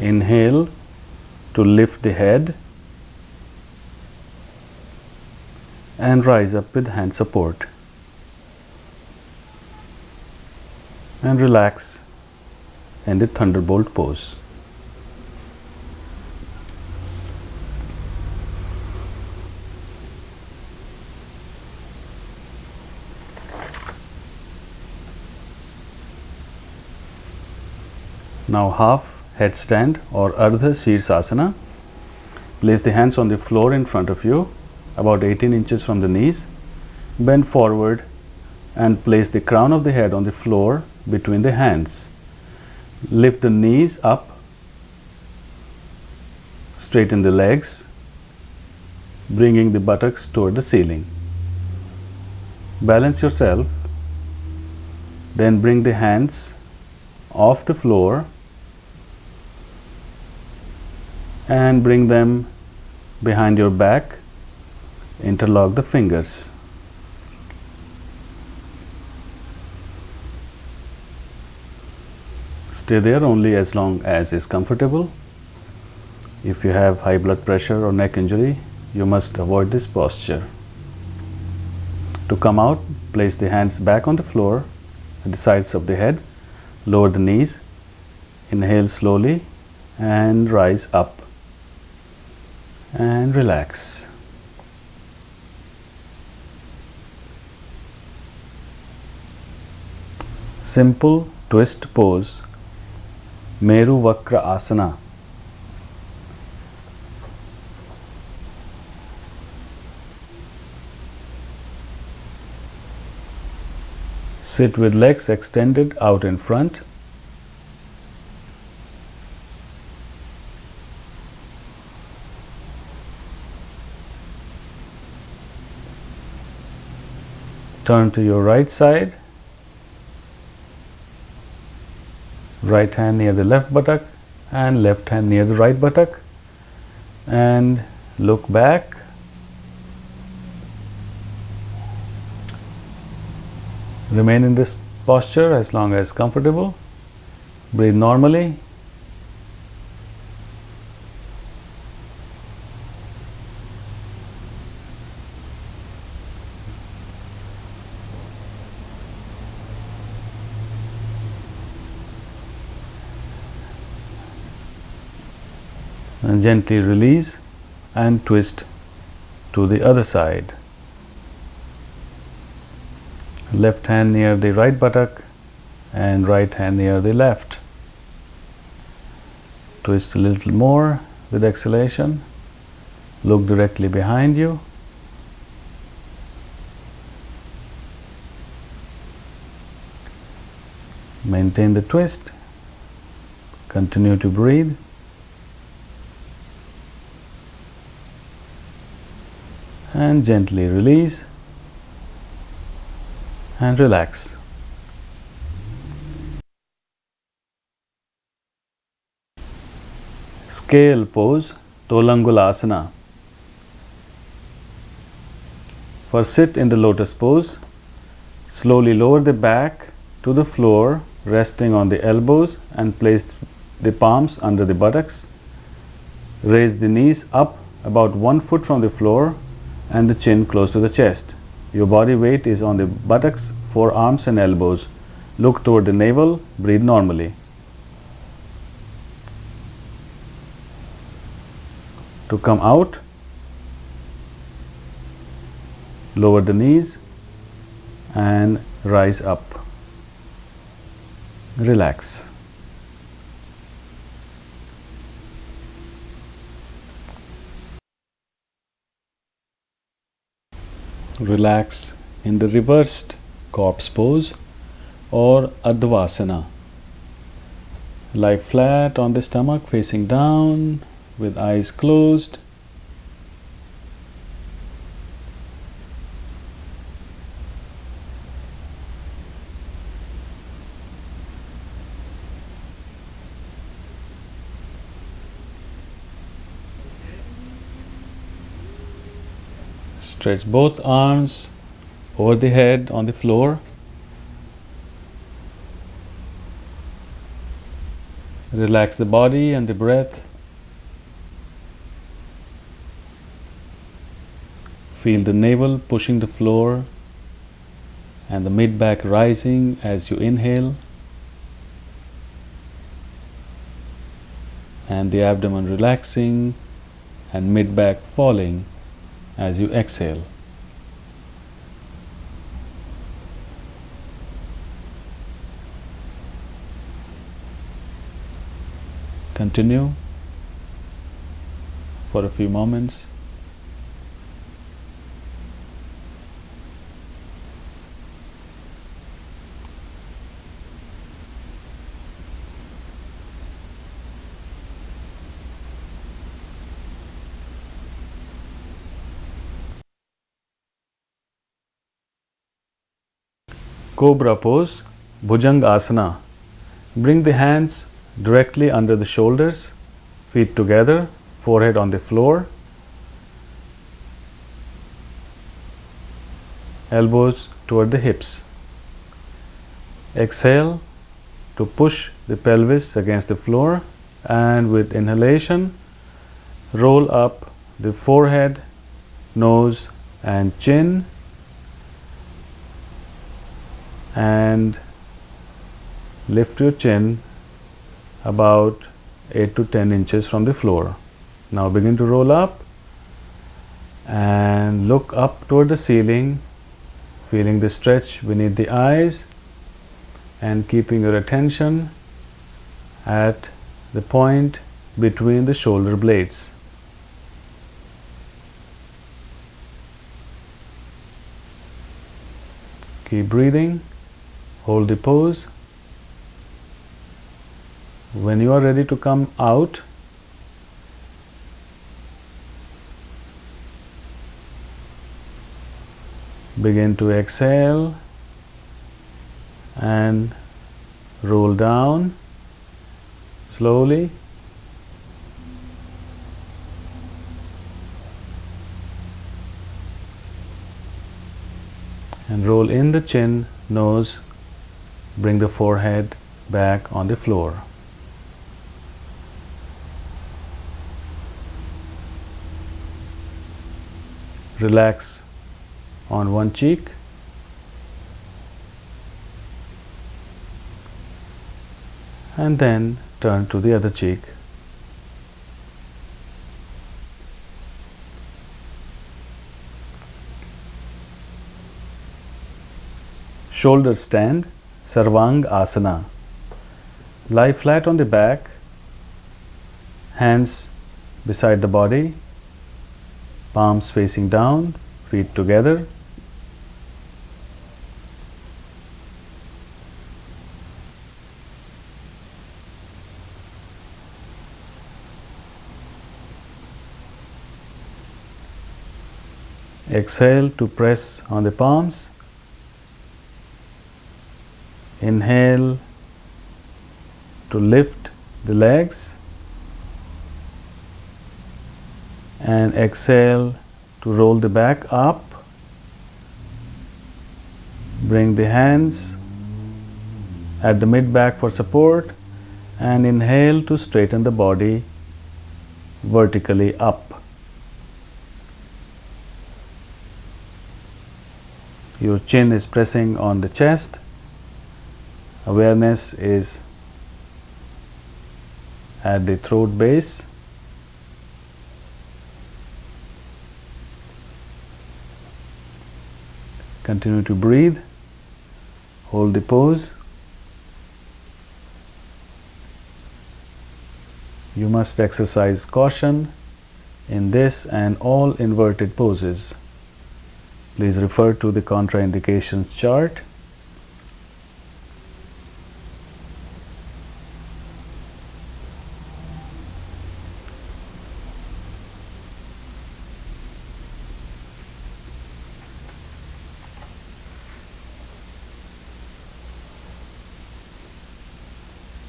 inhale to lift the head and rise up with hand support, and relax in the thunderbolt pose. Now half headstand or Ardha Shirsasana. Place the hands on the floor in front of you, about 18 inches from the knees. Bend forward and place the crown of the head on the floor between the hands. Lift the knees up, straighten the legs, bringing the buttocks toward the ceiling. Balance yourself, then bring the hands off the floor and bring them behind your back. Interlock the fingers. Stay there only as long as is comfortable. If you have high blood pressure or neck injury, you must avoid this posture. To come out, place the hands back on the floor at the sides of the head. Lower the knees. Inhale slowly and rise up. And relax. Simple twist pose, Meru Vakra Asana. Sit with legs extended out in front. Turn to your right side. Right hand near the left buttock and left hand near the right buttock. And look back. Remain in this posture as long as comfortable. Breathe normally. And gently release and twist to the other side. Left hand near the right buttock and right hand near the left. Twist a little more with exhalation. Look directly behind you. Maintain the twist. Continue to breathe. And gently release and relax. Scale pose, Tolangulasana. For sit in the lotus pose, slowly lower the back to the floor, resting on the elbows and place the palms under the buttocks. Raise the knees up about 1 foot from the floor and the chin close to the chest. Your body weight is on the buttocks, forearms and elbows. Look toward the navel, breathe normally. To come out, lower the knees and rise up. Relax. Relax in the reversed corpse pose or Advasana. Lie flat on the stomach facing down with eyes closed. Stretch both arms over the head on the floor. Relax the body and the breath. Feel the navel pushing the floor and the mid-back rising as you inhale, and the abdomen relaxing and mid-back falling as you exhale. Continue for a few moments. Cobra pose, Bhujanga asana. Bring the hands directly under the shoulders, feet together, forehead on the floor, elbows toward the hips. Exhale to push the pelvis against the floor, and with inhalation, roll up the forehead, nose and chin, and lift your chin about 8 to 10 inches from the floor. Now begin to roll up and look up toward the ceiling, feeling the stretch beneath the eyes and keeping your attention at the point between the shoulder blades. Keep breathing. Hold the pose. When you are ready to come out, begin to exhale and roll down slowly. And roll in the chin, nose, bring the forehead back on the floor. Relax on one cheek. And then turn to the other cheek. Shoulder stand, Sarvang asana. Lie flat on the back, hands beside the body, palms facing down, feet together. Exhale to press on the palms. Inhale to lift the legs, and exhale to roll the back up. Bring the hands at the mid back for support, and inhale to straighten the body vertically up. Your chin is pressing on the chest. Awareness is at the throat base. Continue to breathe. Hold the pose. You must exercise caution in this and all inverted poses. Please refer to the contraindications chart.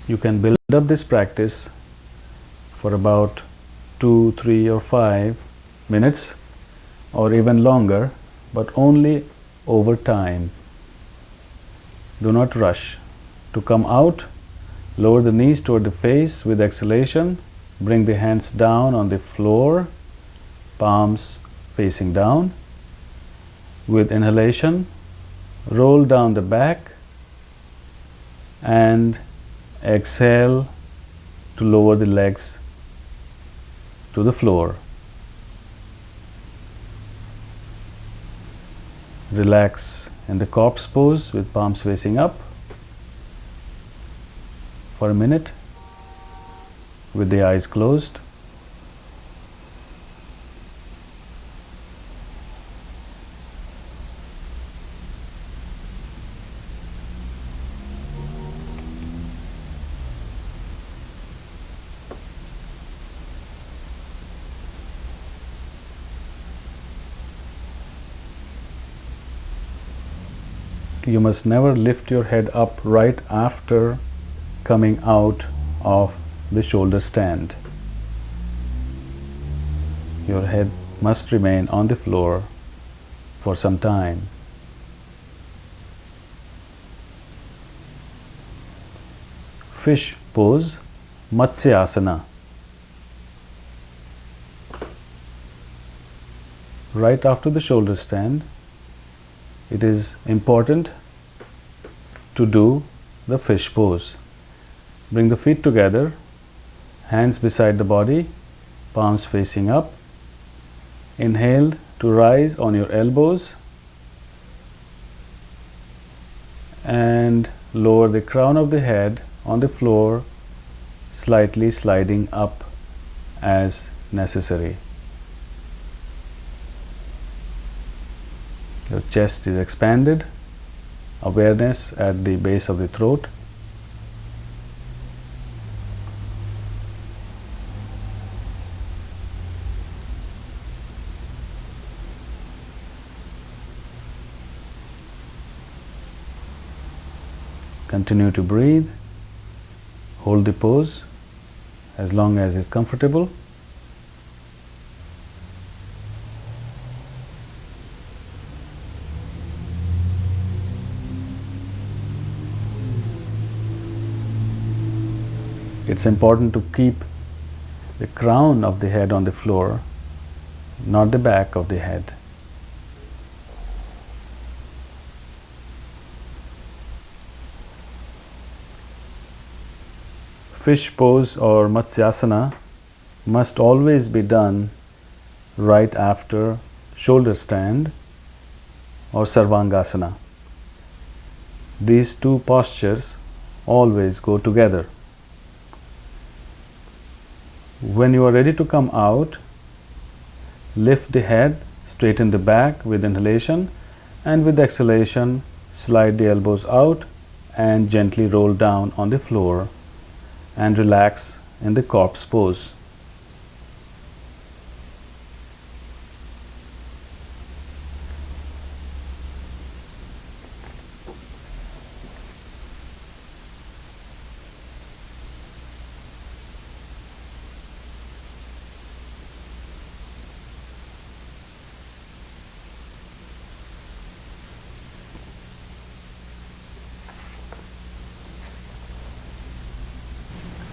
You can build up this practice for about 2, 3 or 5 minutes or even longer, but only over time. Do not rush. To come out, lower the knees toward the face with exhalation. Bring the hands down on the floor, palms facing down. With inhalation, roll down the back and exhale to lower the legs to the floor. Relax in the corpse pose with palms facing up for a minute. with the eyes closed. You must never lift your head up right after coming out of the shoulder stand. Your head must remain on the floor for some time. Fish pose, Matsyasana. Right after the shoulder stand, it is important to do the fish pose. Bring the feet together, hands beside the body, palms facing up. Inhale to rise on your elbows and lower the crown of the head on the floor, slightly sliding up as necessary. Your chest is expanded, awareness at the base of the throat. Continue to breathe. Hold the pose as long as it's comfortable. It's important to keep the crown of the head on the floor, not the back of the head. Fish pose or Matsyasana must always be done right after shoulder stand or Sarvangasana. These two postures always go together. When you are ready to come out, lift the head, straighten the back with inhalation, and with exhalation, slide the elbows out and gently roll down on the floor and relax in the corpse pose.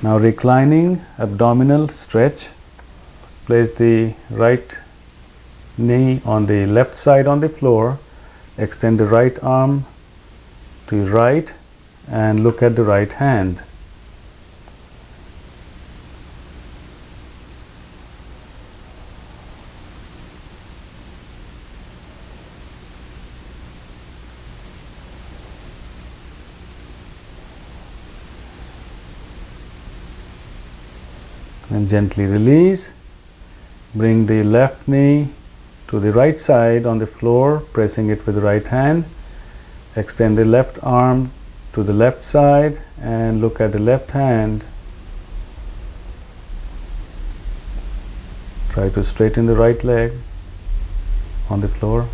Now reclining abdominal stretch. Place the right knee on the left side on the floor. Extend the right arm to the right and look at the right hand. And gently release. Bring the left knee to the right side on the floor, pressing it with the right hand. Extend the left arm to the left side and look at the left hand. Try to straighten the right leg on the floor.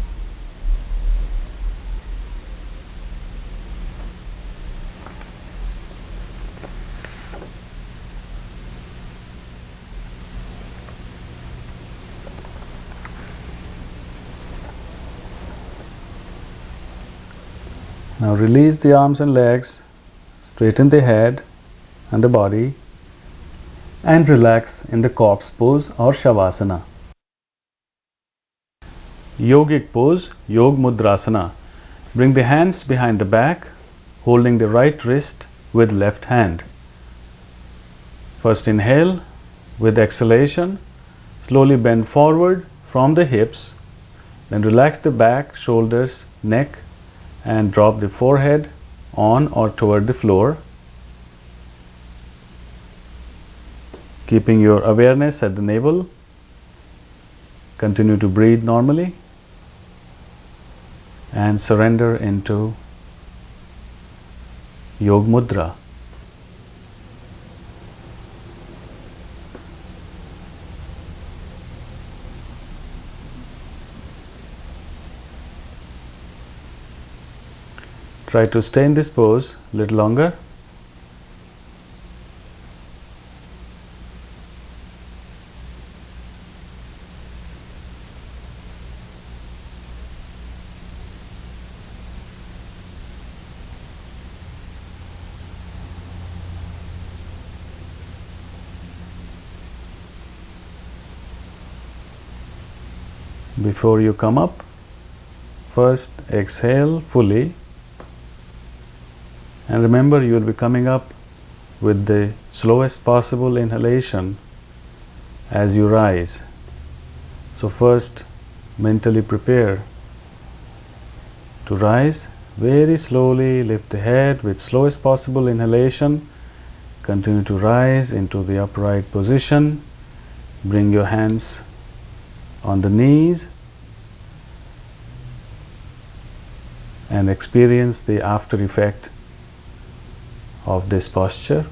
Now release the arms and legs, straighten the head and the body, and relax in the corpse pose or Shavasana. Yogic pose, Yog Mudrasana. Bring the hands behind the back, holding the right wrist with left hand. First inhale, with exhalation, slowly bend forward from the hips, then relax the back, shoulders, neck, and drop the forehead on or toward the floor. Keeping your awareness at the navel, continue to breathe normally and surrender into Yoga Mudra. Try to stay in this pose a little longer. Before you come up, first exhale fully, and remember you will be coming up with the slowest possible inhalation as you rise. So first mentally prepare to rise very slowly. Lift the head with slowest possible inhalation. Continue to rise into the upright position. Bring your hands on the knees and experience the after effect of this posture.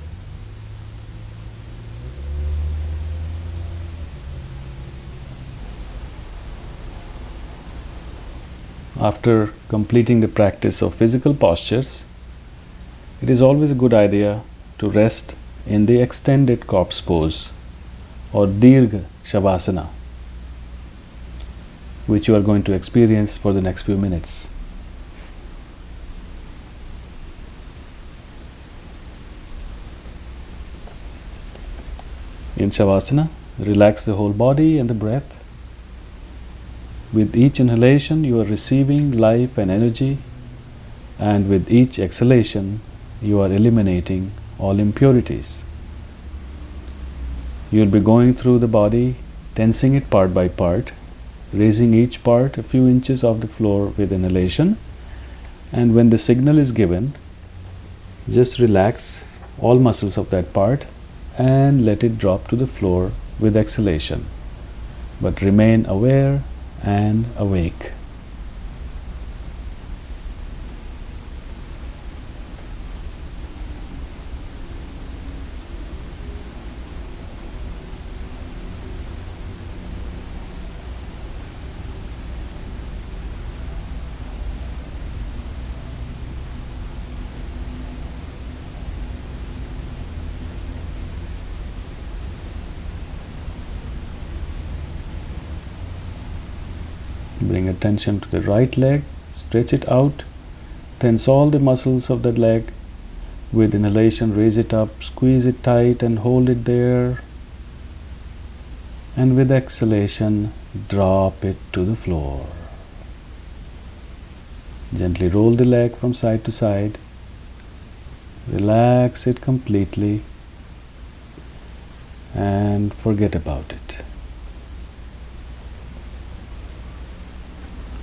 After completing the practice of physical postures, it is always a good idea to rest in the extended corpse pose or Dirgha Shavasana, which you are going to experience for the next few minutes. In Shavasana, relax the whole body and the breath. With each inhalation, you are receiving life and energy, and with each exhalation, you are eliminating all impurities. You will be going through the body, tensing it part by part, raising each part a few inches off the floor with inhalation, and when the signal is given, just relax all muscles of that part and let it drop to the floor with exhalation, but remain aware and awake. Bring attention to the right leg, stretch it out, tense all the muscles of that leg. With inhalation, raise it up, squeeze it tight and hold it there. And with exhalation, drop it to the floor. Gently roll the leg from side to side. Relax it completely and forget about it.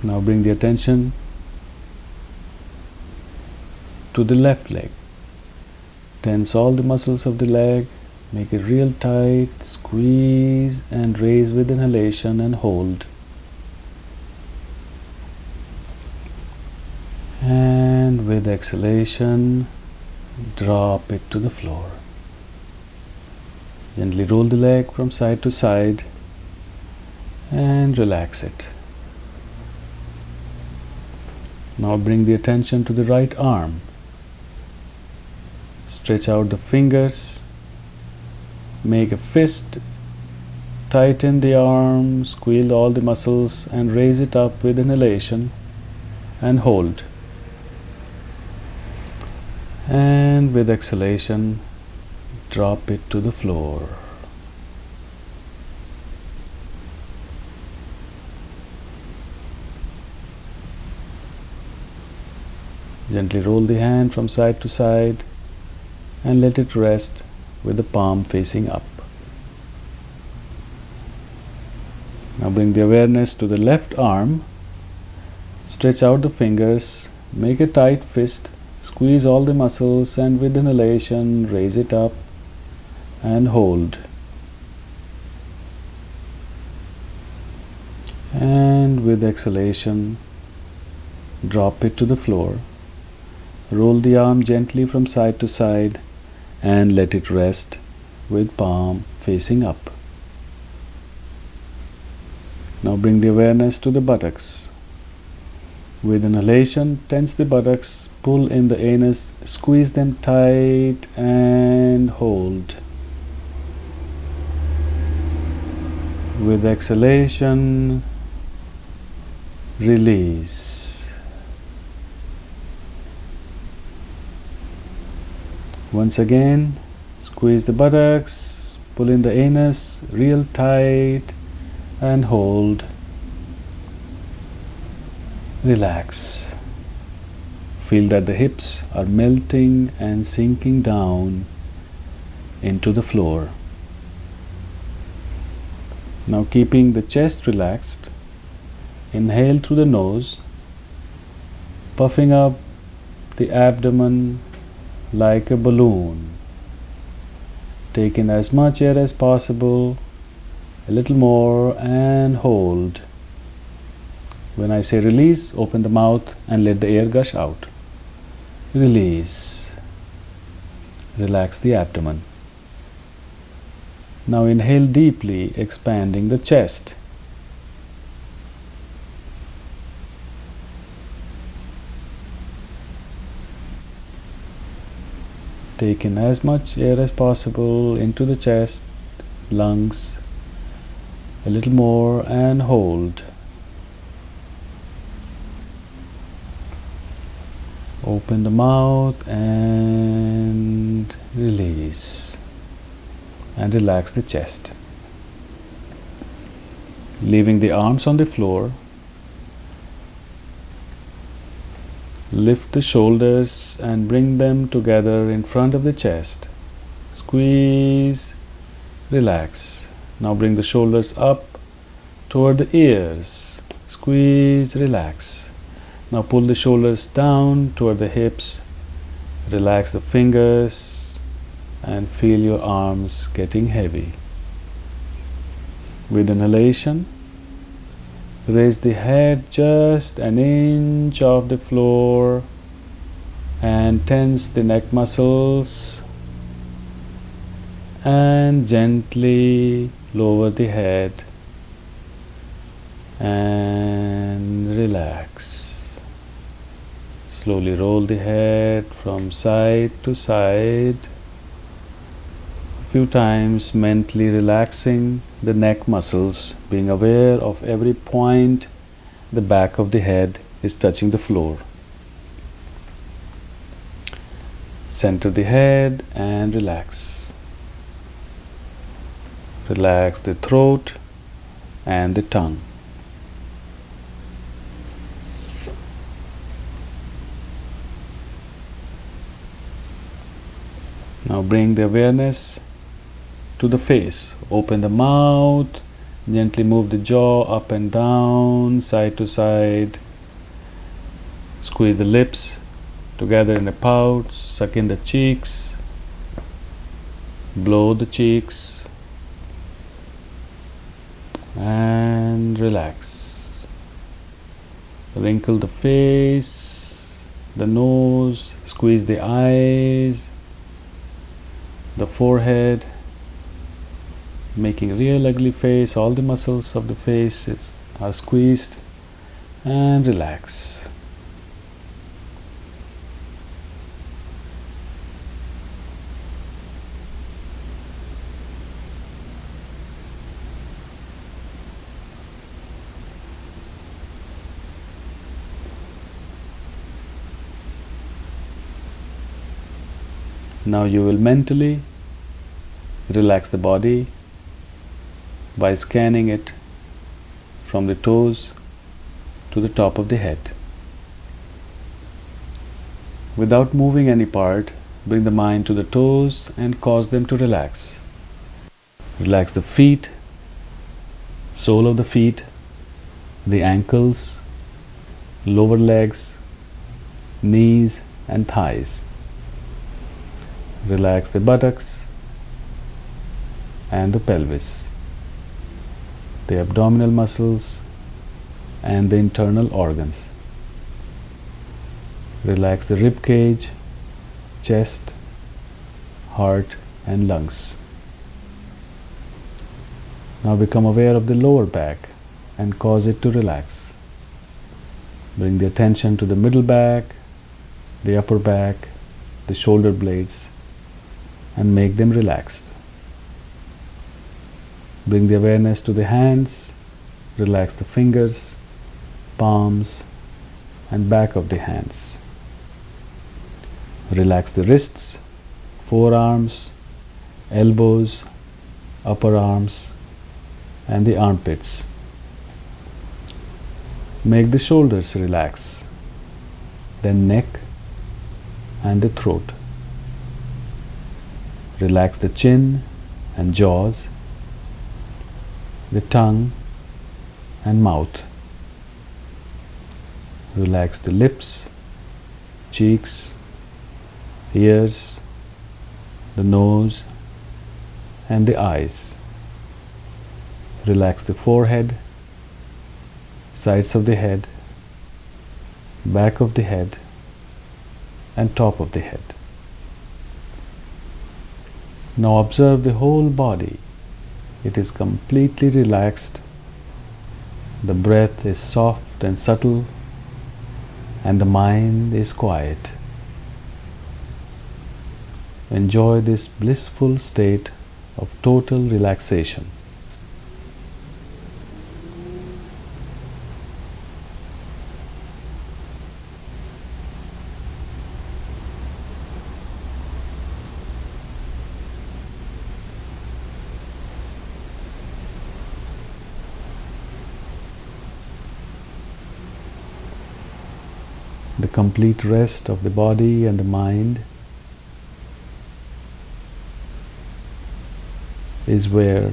Now bring the attention to the left leg. Tense all the muscles of the leg, make it real tight, squeeze and raise with inhalation and hold. And with exhalation, drop it to the floor. Gently roll the leg from side to side and relax it. Now bring the attention to the right arm. Stretch out the fingers, make a fist, tighten the arm, squeeze all the muscles and raise it up with inhalation and hold. And with exhalation, drop it to the floor. Gently roll the hand from side to side and let it rest with the palm facing up. Now bring the awareness to the left arm. Stretch out the fingers, make a tight fist, squeeze all the muscles and with inhalation raise it up and hold. And with exhalation, drop it to the floor. Roll the arm gently from side to side and let it rest with palm facing up. Now bring the awareness to the buttocks. With inhalation, tense the buttocks, pull in the anus, squeeze them tight and hold. With exhalation, release. Once again, squeeze the buttocks, pull in the anus real tight and hold. Relax. Feel that the hips are melting and sinking down into the floor. Now, keeping the chest relaxed, inhale through the nose, puffing up the abdomen like a balloon. Take in as much air as possible, a little more, and hold. When I say release, open the mouth and let the air gush out. Release. Relax the abdomen. Now inhale deeply, expanding the chest. Take in as much air as possible into the chest, lungs, a little more, and hold. Open the mouth and release. And relax the chest. Leaving the arms on the floor, lift the shoulders and bring them together in front of the chest. Squeeze, relax. Now bring the shoulders up toward the ears. Squeeze, relax. Now pull the shoulders down toward the hips. Relax the fingers and feel your arms getting heavy. With inhalation, raise the head just an inch off the floor and tense the neck muscles and gently lower the head and relax. Slowly roll the head from side to side. Few times mentally relaxing the neck muscles, being aware of every point the back of the head is touching the floor. Center the head and relax. Relax the throat and the tongue. Now bring the awareness to the face. Open the mouth, gently move the jaw up and down, side to side. Squeeze the lips together in a pout, suck in the cheeks, blow the cheeks, and relax. Wrinkle the face, the nose, squeeze the eyes, the forehead, making a real ugly face. All the muscles of the face are squeezed, and relax. Now you will mentally relax the body by scanning it from the toes to the top of the head. Without moving any part, bring the mind to the toes and cause them to relax. Relax the feet, sole of the feet, the ankles, lower legs, knees and thighs. Relax the buttocks and the pelvis, the abdominal muscles, and the internal organs. Relax the rib cage, chest, heart and lungs. Now become aware of the lower back and cause it to relax. Bring the attention to the middle back, the upper back, the shoulder blades, and make them relaxed. Bring the awareness to the hands, relax the fingers, palms, and back of the hands. Relax the wrists, forearms, elbows, upper arms, and the armpits. Make the shoulders relax, then neck and the throat. Relax the chin and jaws, the tongue and mouth. Relax the lips, cheeks, ears, the nose and the eyes. Relax the forehead, sides of the head, back of the head and top of the head. Now observe the whole body. It is completely relaxed. The breath is soft and subtle, and the mind is quiet. Enjoy this blissful state of total relaxation. The complete rest of the body and the mind is where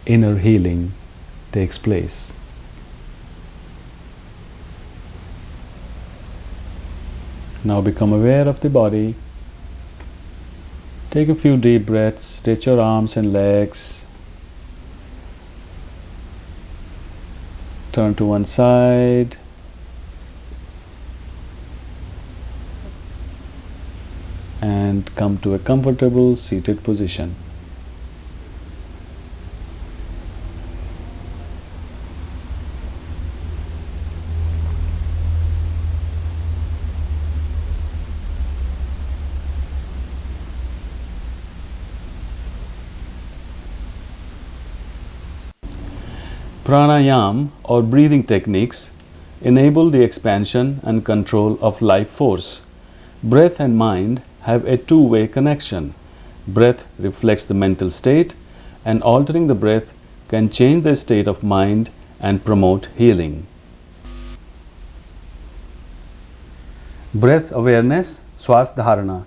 inner healing takes place. Now become aware of the body. Take a few deep breaths, stretch your arms and legs. Turn to one side. And come to a comfortable seated position. Pranayama or breathing techniques enable the expansion and control of life force. Breath and mind have a two-way connection. Breath reflects the mental state, and altering the breath can change the state of mind and promote healing. Breath awareness, Swas Dharana.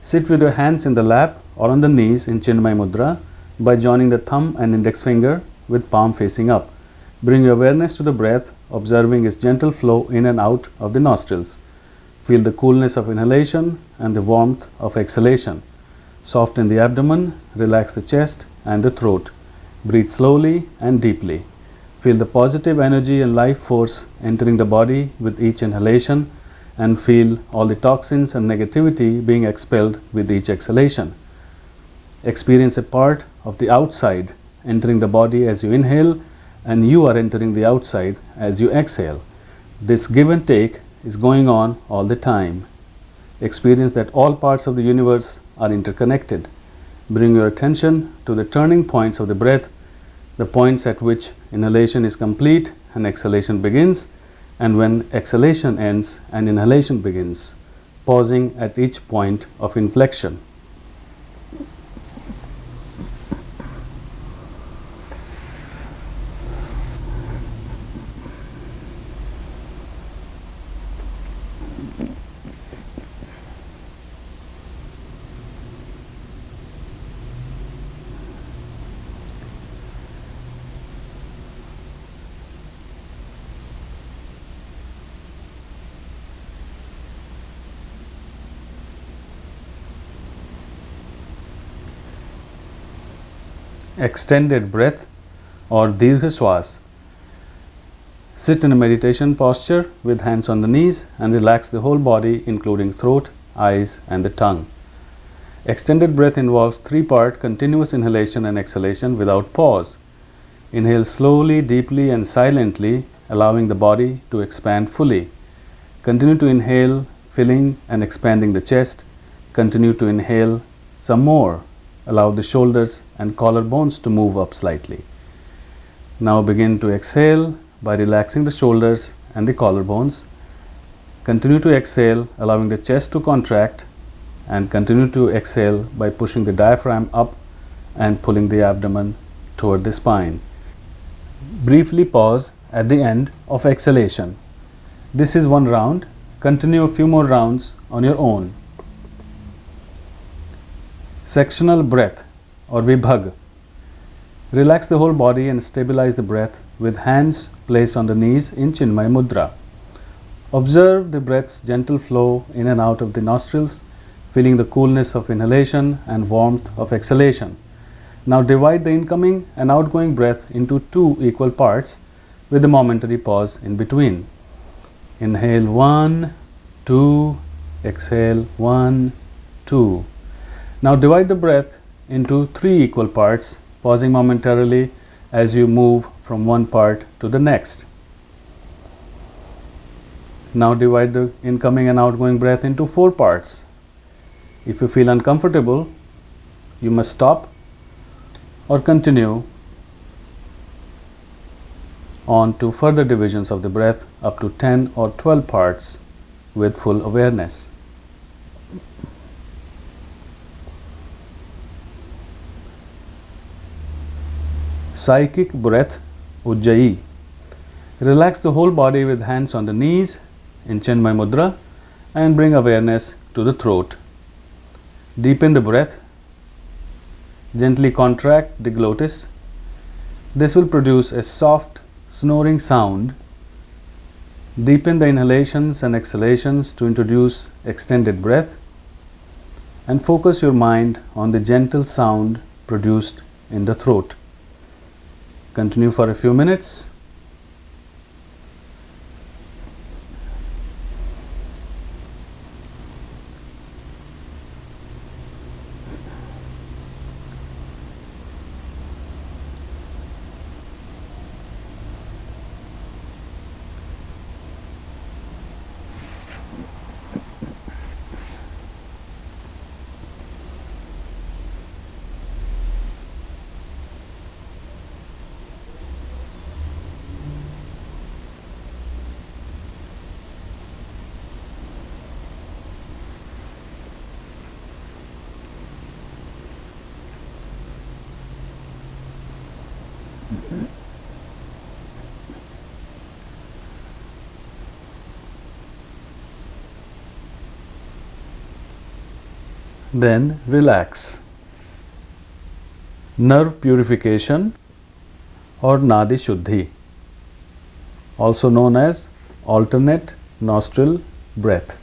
Sit with your hands in the lap or on the knees in Chinmay Mudra by joining the thumb and index finger with palm facing up. Bring your awareness to the breath, observing its gentle flow in and out of the nostrils. Feel the coolness of inhalation and the warmth of exhalation. Soften the abdomen, relax the chest and the throat. Breathe slowly and deeply. Feel the positive energy and life force entering the body with each inhalation, and feel all the toxins and negativity being expelled with each exhalation. Experience a part of the outside entering the body as you inhale, and you are entering the outside as you exhale. This give and take is going on all the time. Experience that all parts of the universe are interconnected. Bring your attention to the turning points of the breath, the points at which inhalation is complete and exhalation begins, and when exhalation ends and inhalation begins, pausing at each point of inflection. Extended breath or Dirgha Swas. Sit in a meditation posture with hands on the knees and relax the whole body, including throat, eyes, and the tongue. Extended breath involves 3-part continuous inhalation and exhalation without pause. Inhale slowly, deeply, and silently, allowing the body to expand fully. Continue to inhale, filling and expanding the chest. Continue to inhale some more. Allow the shoulders and collarbones to move up slightly. Now begin to exhale by relaxing the shoulders and the collarbones. Continue to exhale, allowing the chest to contract, and continue to exhale by pushing the diaphragm up and pulling the abdomen toward the spine. Briefly pause at the end of exhalation. This is one round. Continue a few more rounds on your own. Sectional breath or vibhag. Relax the whole body and stabilize the breath with hands placed on the knees in Chinmay Mudra. Observe the breath's gentle flow in and out of the nostrils, feeling the coolness of inhalation and warmth of exhalation. Now divide the incoming and outgoing breath into 2 equal parts with a momentary pause in between. Inhale 1, 2, exhale 1, 2. Now divide the breath into 3 equal parts, pausing momentarily as you move from one part to the next. Now divide the incoming and outgoing breath into 4 parts. If you feel uncomfortable, you must stop or continue on to further divisions of the breath up to 10 or 12 parts with full awareness. Psychic breath, Ujjayi. Relax the whole body with hands on the knees in Chinmay Mudra and bring awareness to the throat. Deepen the breath. Gently contract the glottis. This will produce a soft, snoring sound. Deepen the inhalations and exhalations to introduce extended breath, and focus your mind on the gentle sound produced in the throat. Continue for a few minutes. Then relax. Nerve purification or Nadi Shuddhi, also known as alternate nostril breath.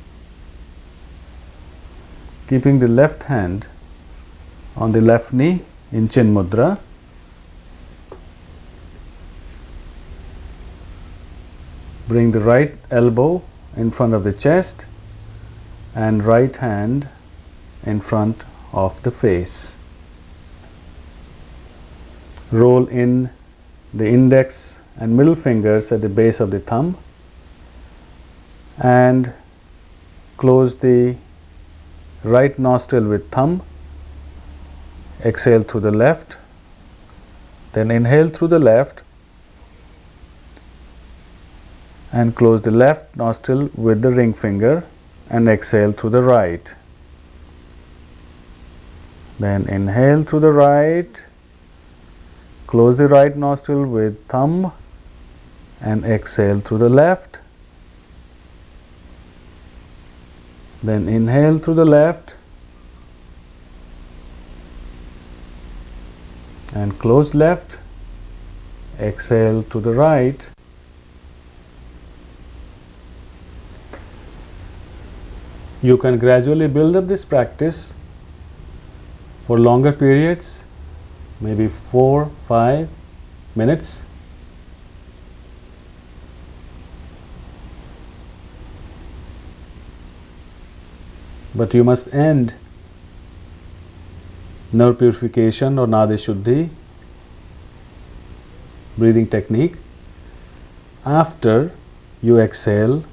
Keeping the left hand on the left knee in Chin Mudra, bring the right elbow in front of the chest and right hand in front of the face. Roll in the index and middle fingers at the base of the thumb and close the right nostril with thumb. Exhale through the left, then inhale through the left and close the left nostril with the ring finger and exhale through the right. Then inhale through the right, close the right nostril with thumb and exhale through the left. Then inhale through the left and close left, exhale to the right. You can gradually build up this practice for longer periods, maybe 4-5 minutes. But you must end nerve purification or Nadi Shuddhi breathing technique after you exhale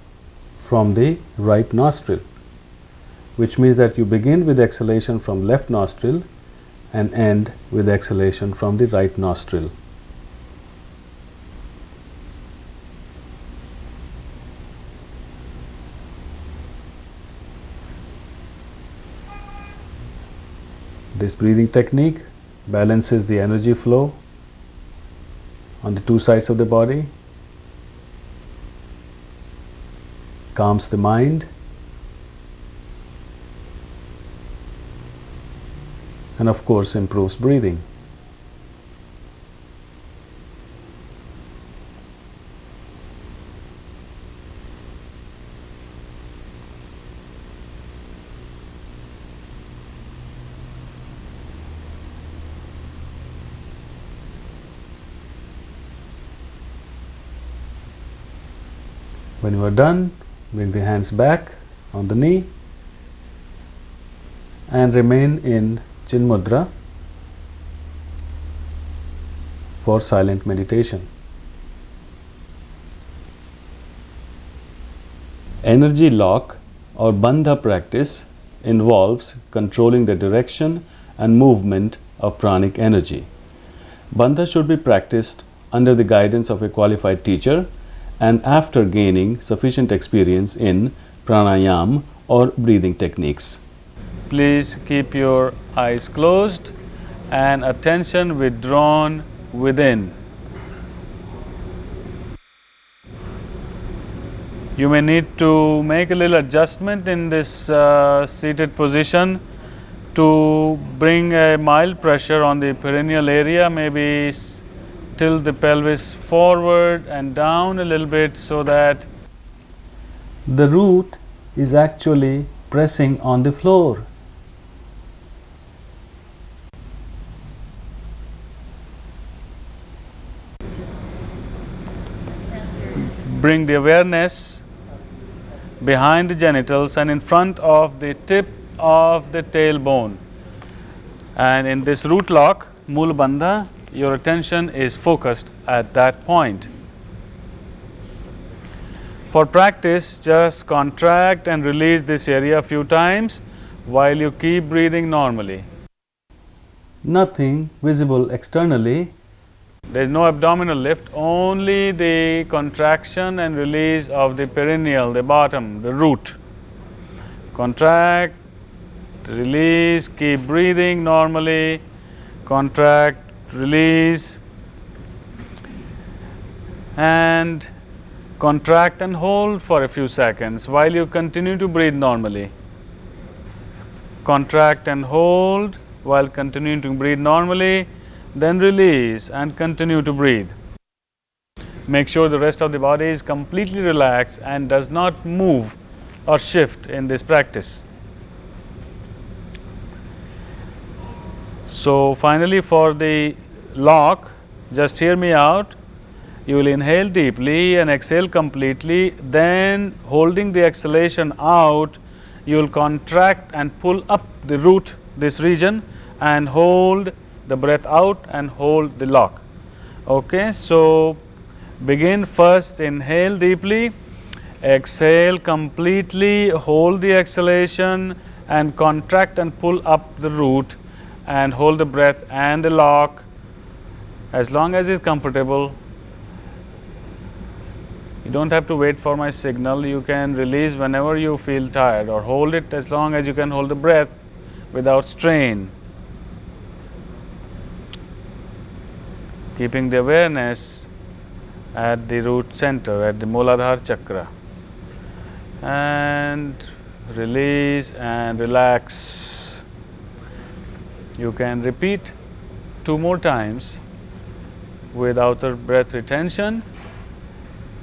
from the right nostril, which means that you begin with exhalation from left nostril and end with exhalation from the right nostril. This breathing technique balances the energy flow on the two sides of the body, calms the mind, and of course improves breathing. When you are done, bring the hands back on the knee and remain in Chin Mudra for silent meditation. Energy lock or bandha practice involves controlling the direction and movement of pranic energy. Bandha should be practiced under the guidance of a qualified teacher and after gaining sufficient experience in pranayama or breathing techniques. Please keep your eyes closed and attention withdrawn within. You may need to make a little adjustment in this seated position to bring a mild pressure on the perineal area, maybe tilt the pelvis forward and down a little bit so that the root is actually pressing on the floor. Bring the awareness behind the genitals and in front of the tip of the tailbone. And in this root lock, Mool Bandha, your attention is focused at that point. For practice, just contract and release this area a few times while you keep breathing normally. Nothing visible externally. There is no abdominal lift, only the contraction and release of the perineal, the bottom, the root. Contract, release, keep breathing normally, contract, release, and contract and hold for a few seconds while you continue to breathe normally. Contract and hold while continuing to breathe normally, then release and continue to breathe. Make sure the rest of the body is completely relaxed and does not move or shift in this practice. So finally, for the lock, just hear me out. You will inhale deeply and exhale completely, then holding the exhalation out, you will contract and pull up the root, this region, and hold the breath out and hold the lock. Okay, so begin first, inhale deeply, exhale completely, hold the exhalation and contract and pull up the root and hold the breath and the lock as long as it's comfortable. You don't have to wait for my signal. You can release whenever you feel tired or hold it as long as you can hold the breath without strain. Keeping the awareness at the root center, at the Mooladhara chakra. And release and relax. You can repeat 2 more times with outer breath retention.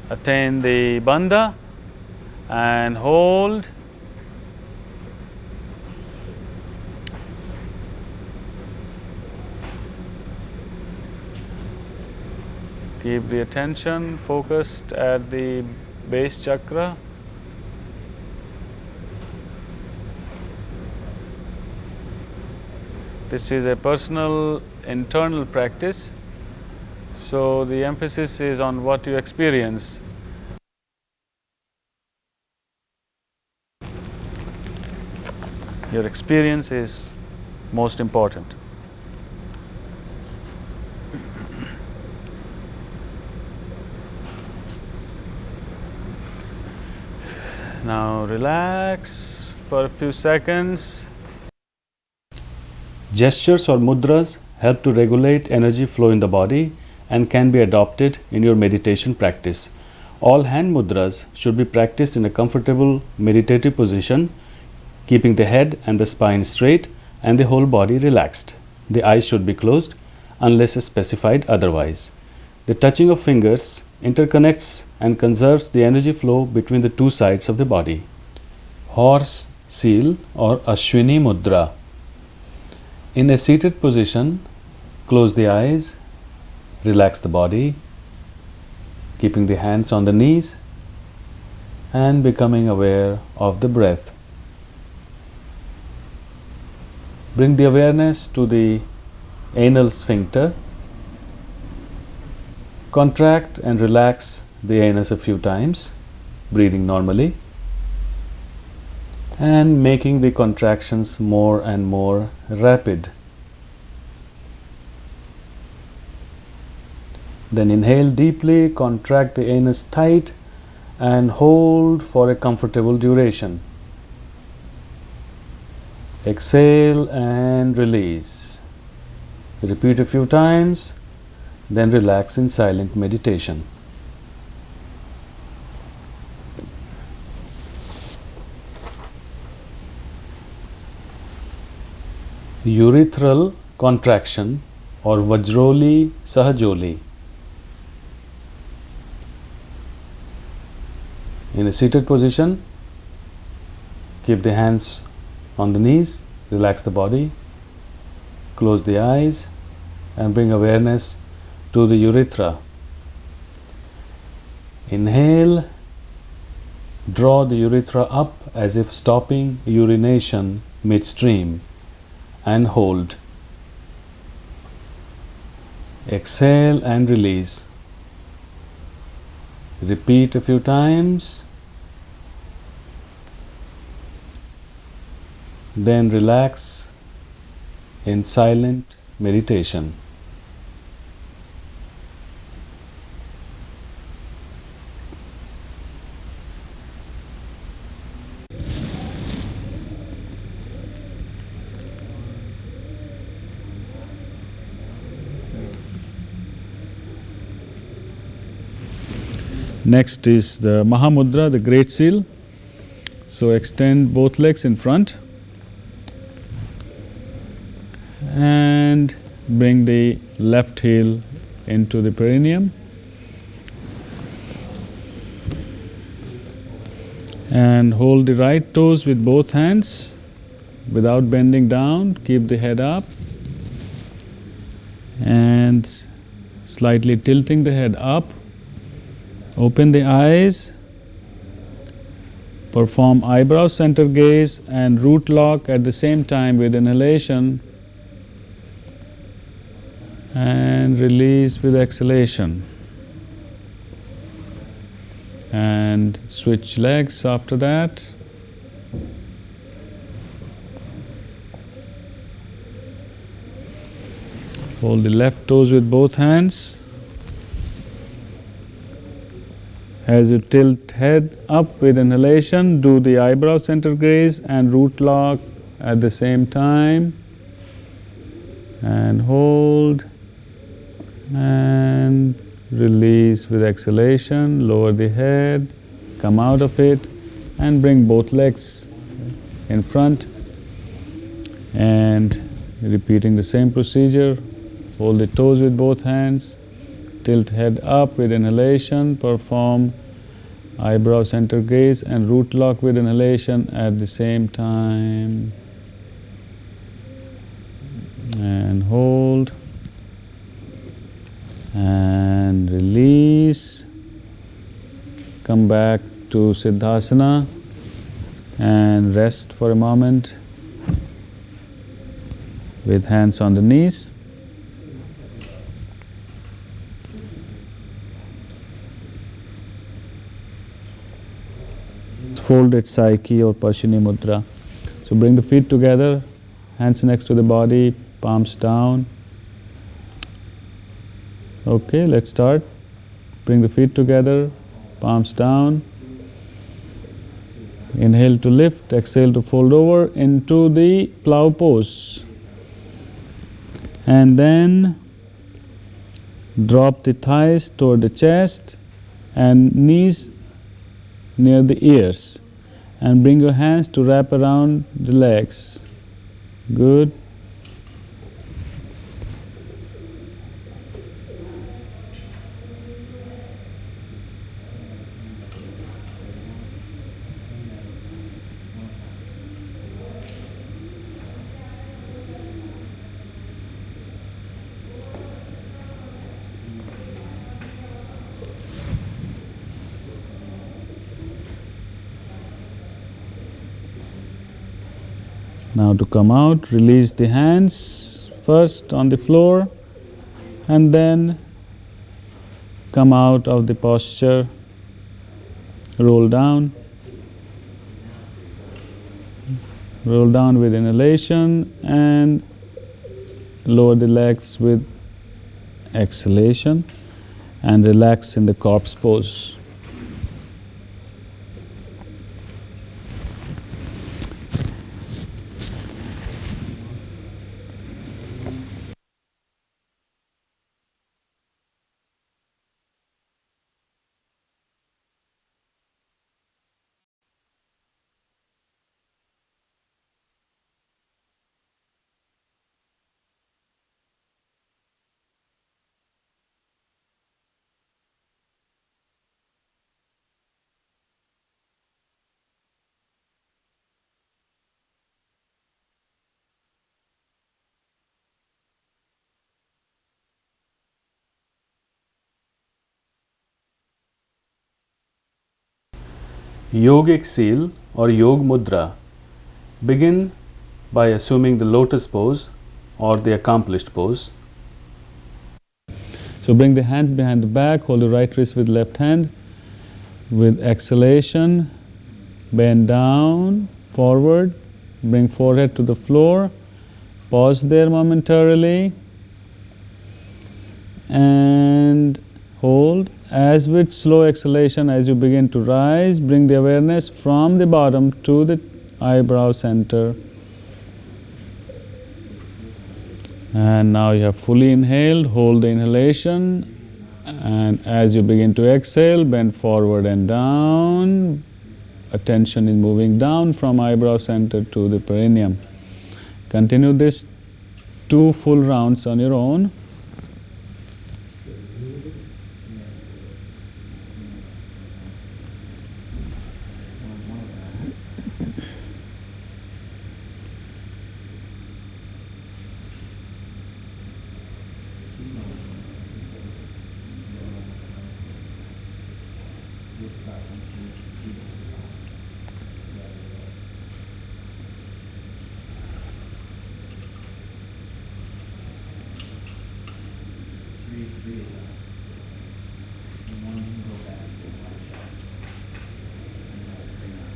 Attain the bandha and hold. Keep the attention focused at the base chakra. This is a personal internal practice, so the emphasis is on what you experience. Your experience is most important. Now relax for a few seconds. Gestures or mudras help to regulate energy flow in the body and can be adopted in your meditation practice. All hand mudras should be practiced in a comfortable meditative position, keeping the head and the spine straight and the whole body relaxed. The eyes should be closed unless specified otherwise. The touching of fingers interconnects and conserves the energy flow between the two sides of the body. Horse, seal or Ashwini Mudra. In a seated position, close the eyes, relax the body, keeping the hands on the knees and becoming aware of the breath. Bring the awareness to the anal sphincter. Contract and relax the anus a few times, breathing normally and making the contractions more and more rapid. Then inhale deeply, contract the anus tight and hold for a comfortable duration. Exhale and release. Repeat a few times, then relax in silent meditation. Urethral contraction or Vajroli Sahajoli. In a seated position, keep the hands on the knees, relax the body, close the eyes and bring awareness to the urethra. Inhale, draw the urethra up as if stopping urination midstream and hold. Exhale and release. Repeat a few times. Then relax in silent meditation. Next is the Mahamudra, the Great Seal. So extend both legs in front and bring the left heel into the perineum and hold the right toes with both hands without bending down. Keep the head up and slightly tilting the head up. Open the eyes, perform eyebrow center gaze and root lock at the same time with inhalation and release with exhalation. And switch legs after that. Hold the left toes with both hands. As you tilt head up with inhalation, do the eyebrow center gaze and root lock at the same time. And hold and release with exhalation. Lower the head, come out of it and bring both legs in front. And repeating the same procedure, hold the toes with both hands. Tilt head up with inhalation, perform eyebrow center gaze and root lock with inhalation at the same time. And hold and release. Come back to Siddhasana and rest for a moment. with hands on the knees. Folded psyche or Pashini Mudra. So bring the feet together, hands next to the body, palms down. Okay, let's start. Bring the feet together, palms down. Inhale to lift, exhale to fold over into the plow pose. And then drop the thighs toward the chest and knees near the ears. And bring your hands to wrap around the legs. Good. Now to come out, release the hands first on the floor and then come out of the posture, roll down with inhalation and lower the legs with exhalation and relax in the corpse pose. Yogic seal or Yog Mudra. Begin by assuming the lotus pose or the accomplished pose. So bring the hands behind the back, hold the right wrist with left hand. With exhalation, bend down, forward, bring forehead to the floor. Pause there momentarily and hold. As with slow exhalation, as you begin to rise, bring the awareness from the bottom to the eyebrow center. And now you have fully inhaled, hold the inhalation, and as you begin to exhale, bend forward and down. Attention is moving down from eyebrow center to the perineum. Continue this 2 full rounds on your own.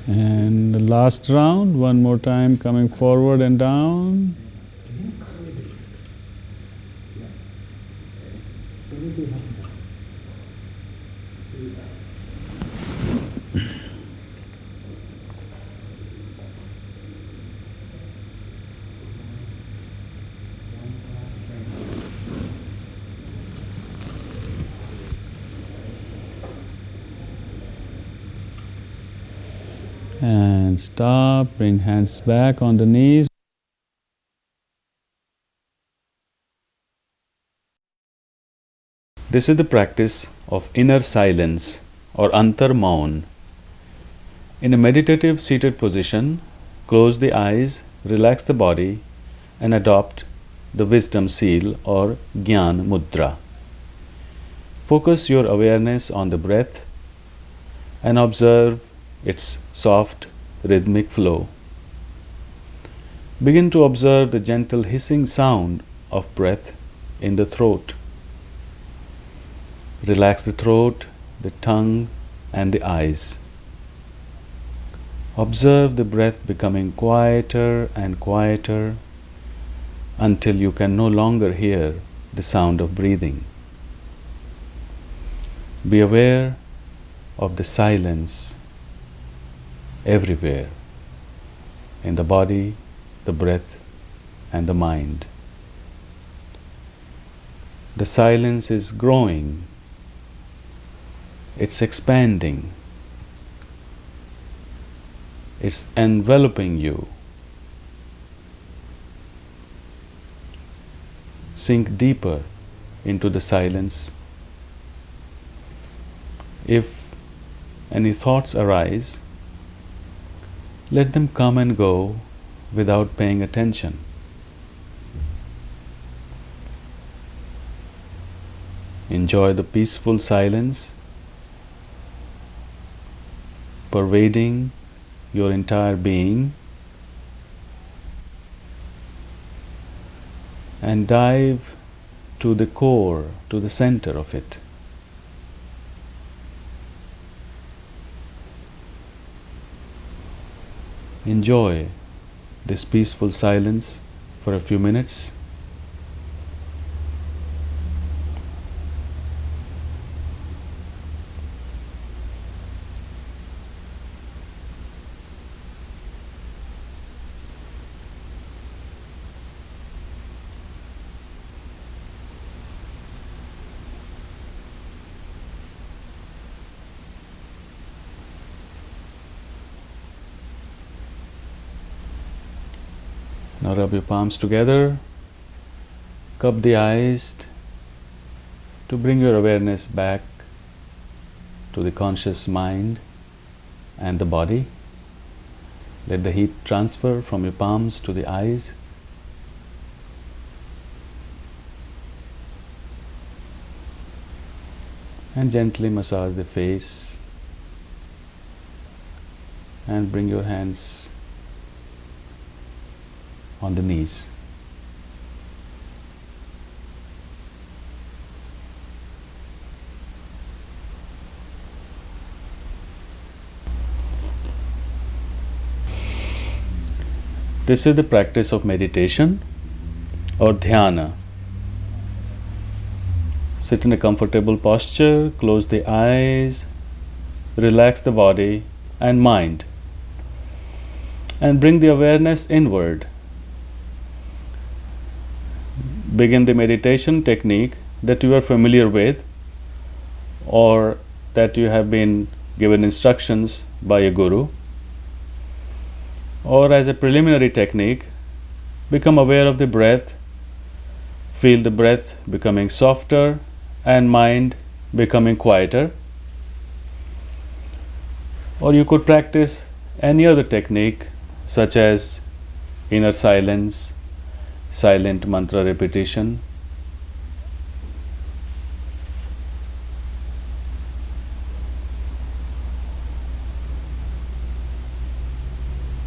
And the last round, one more time, coming forward and down. And stop, bring hands back on the knees. This is the practice of inner silence or antar maun. In a meditative seated position, close the eyes, relax the body and adopt the wisdom seal or Jnana Mudra. Focus your awareness on the breath and observe its soft rhythmic flow. Begin to observe the gentle hissing sound of breath in the throat. Relax the throat, the tongue, and the eyes. Observe the breath becoming quieter and quieter until you can no longer hear the sound of breathing. Be aware of the silence everywhere in the body, the breath, and the mind. The silence is growing, it's expanding, it's enveloping you. Sink deeper into the silence. If any thoughts arise, let them come and go without paying attention. Enjoy the peaceful silence pervading your entire being, and dive to the core, to the center of it. Enjoy this peaceful silence for a few minutes. Now rub your palms together, cup the eyes to bring your awareness back to the conscious mind and the body. Let the heat transfer from your palms to the eyes. And gently massage the face and bring your hands on the knees. This is the practice of meditation or Dhyana. Sit in a comfortable posture, close the eyes, relax the body and mind, and bring the awareness inward. Begin the meditation technique that you are familiar with or that you have been given instructions by a guru, or as a preliminary technique, become aware of the breath, feel the breath becoming softer and mind becoming quieter. Or you could practice any other technique such as inner silence, silent mantra repetition,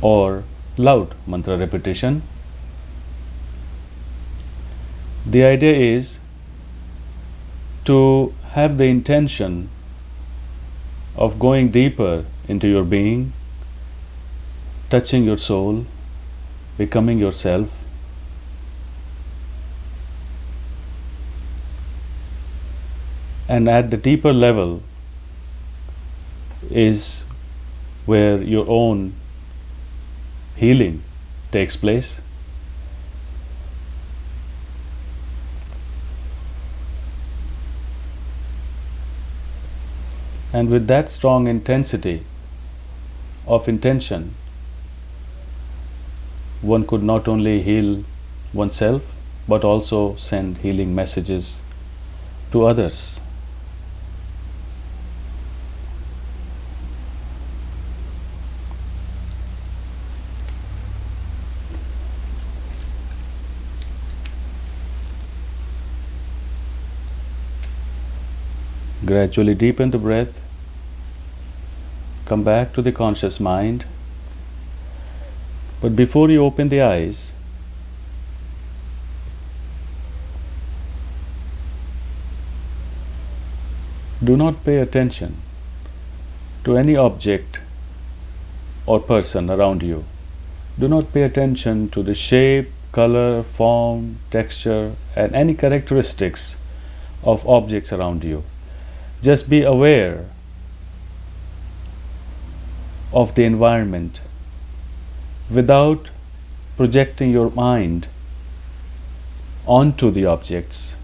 or loud mantra repetition. The idea is to have the intention of going deeper into your being, touching your soul, becoming yourself, and at the deeper level is where your own healing takes place. And with that strong intensity of intention, one could not only heal oneself but also send healing messages to others. Gradually deepen the breath, come back to the conscious mind, But before you open the eyes, do not pay attention to any object or person around you. Do not pay attention to the shape, color, form, texture, and any characteristics of objects around you. Just be aware of the environment without projecting your mind onto the objects,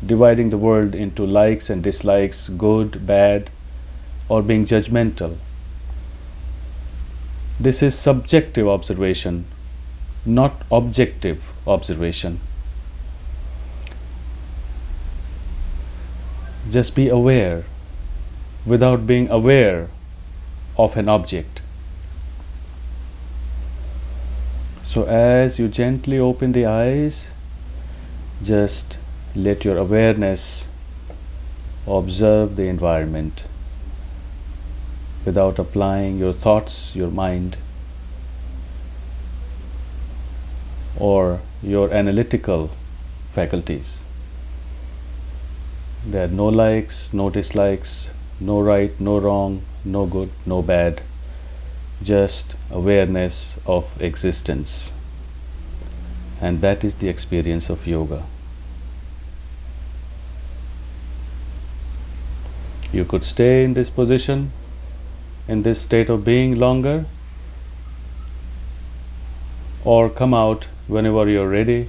dividing the world into likes and dislikes, good, bad, or being judgmental. This is subjective observation, not objective observation. Just be aware without being aware of an object. So as you gently open the eyes, just let your awareness observe the environment without applying your thoughts, your mind, or your analytical faculties. There are no likes, no dislikes, no right, no wrong, no good, no bad, just awareness of existence. And that is the experience of yoga. You could stay in this position, in this state of being longer, or come out whenever you're ready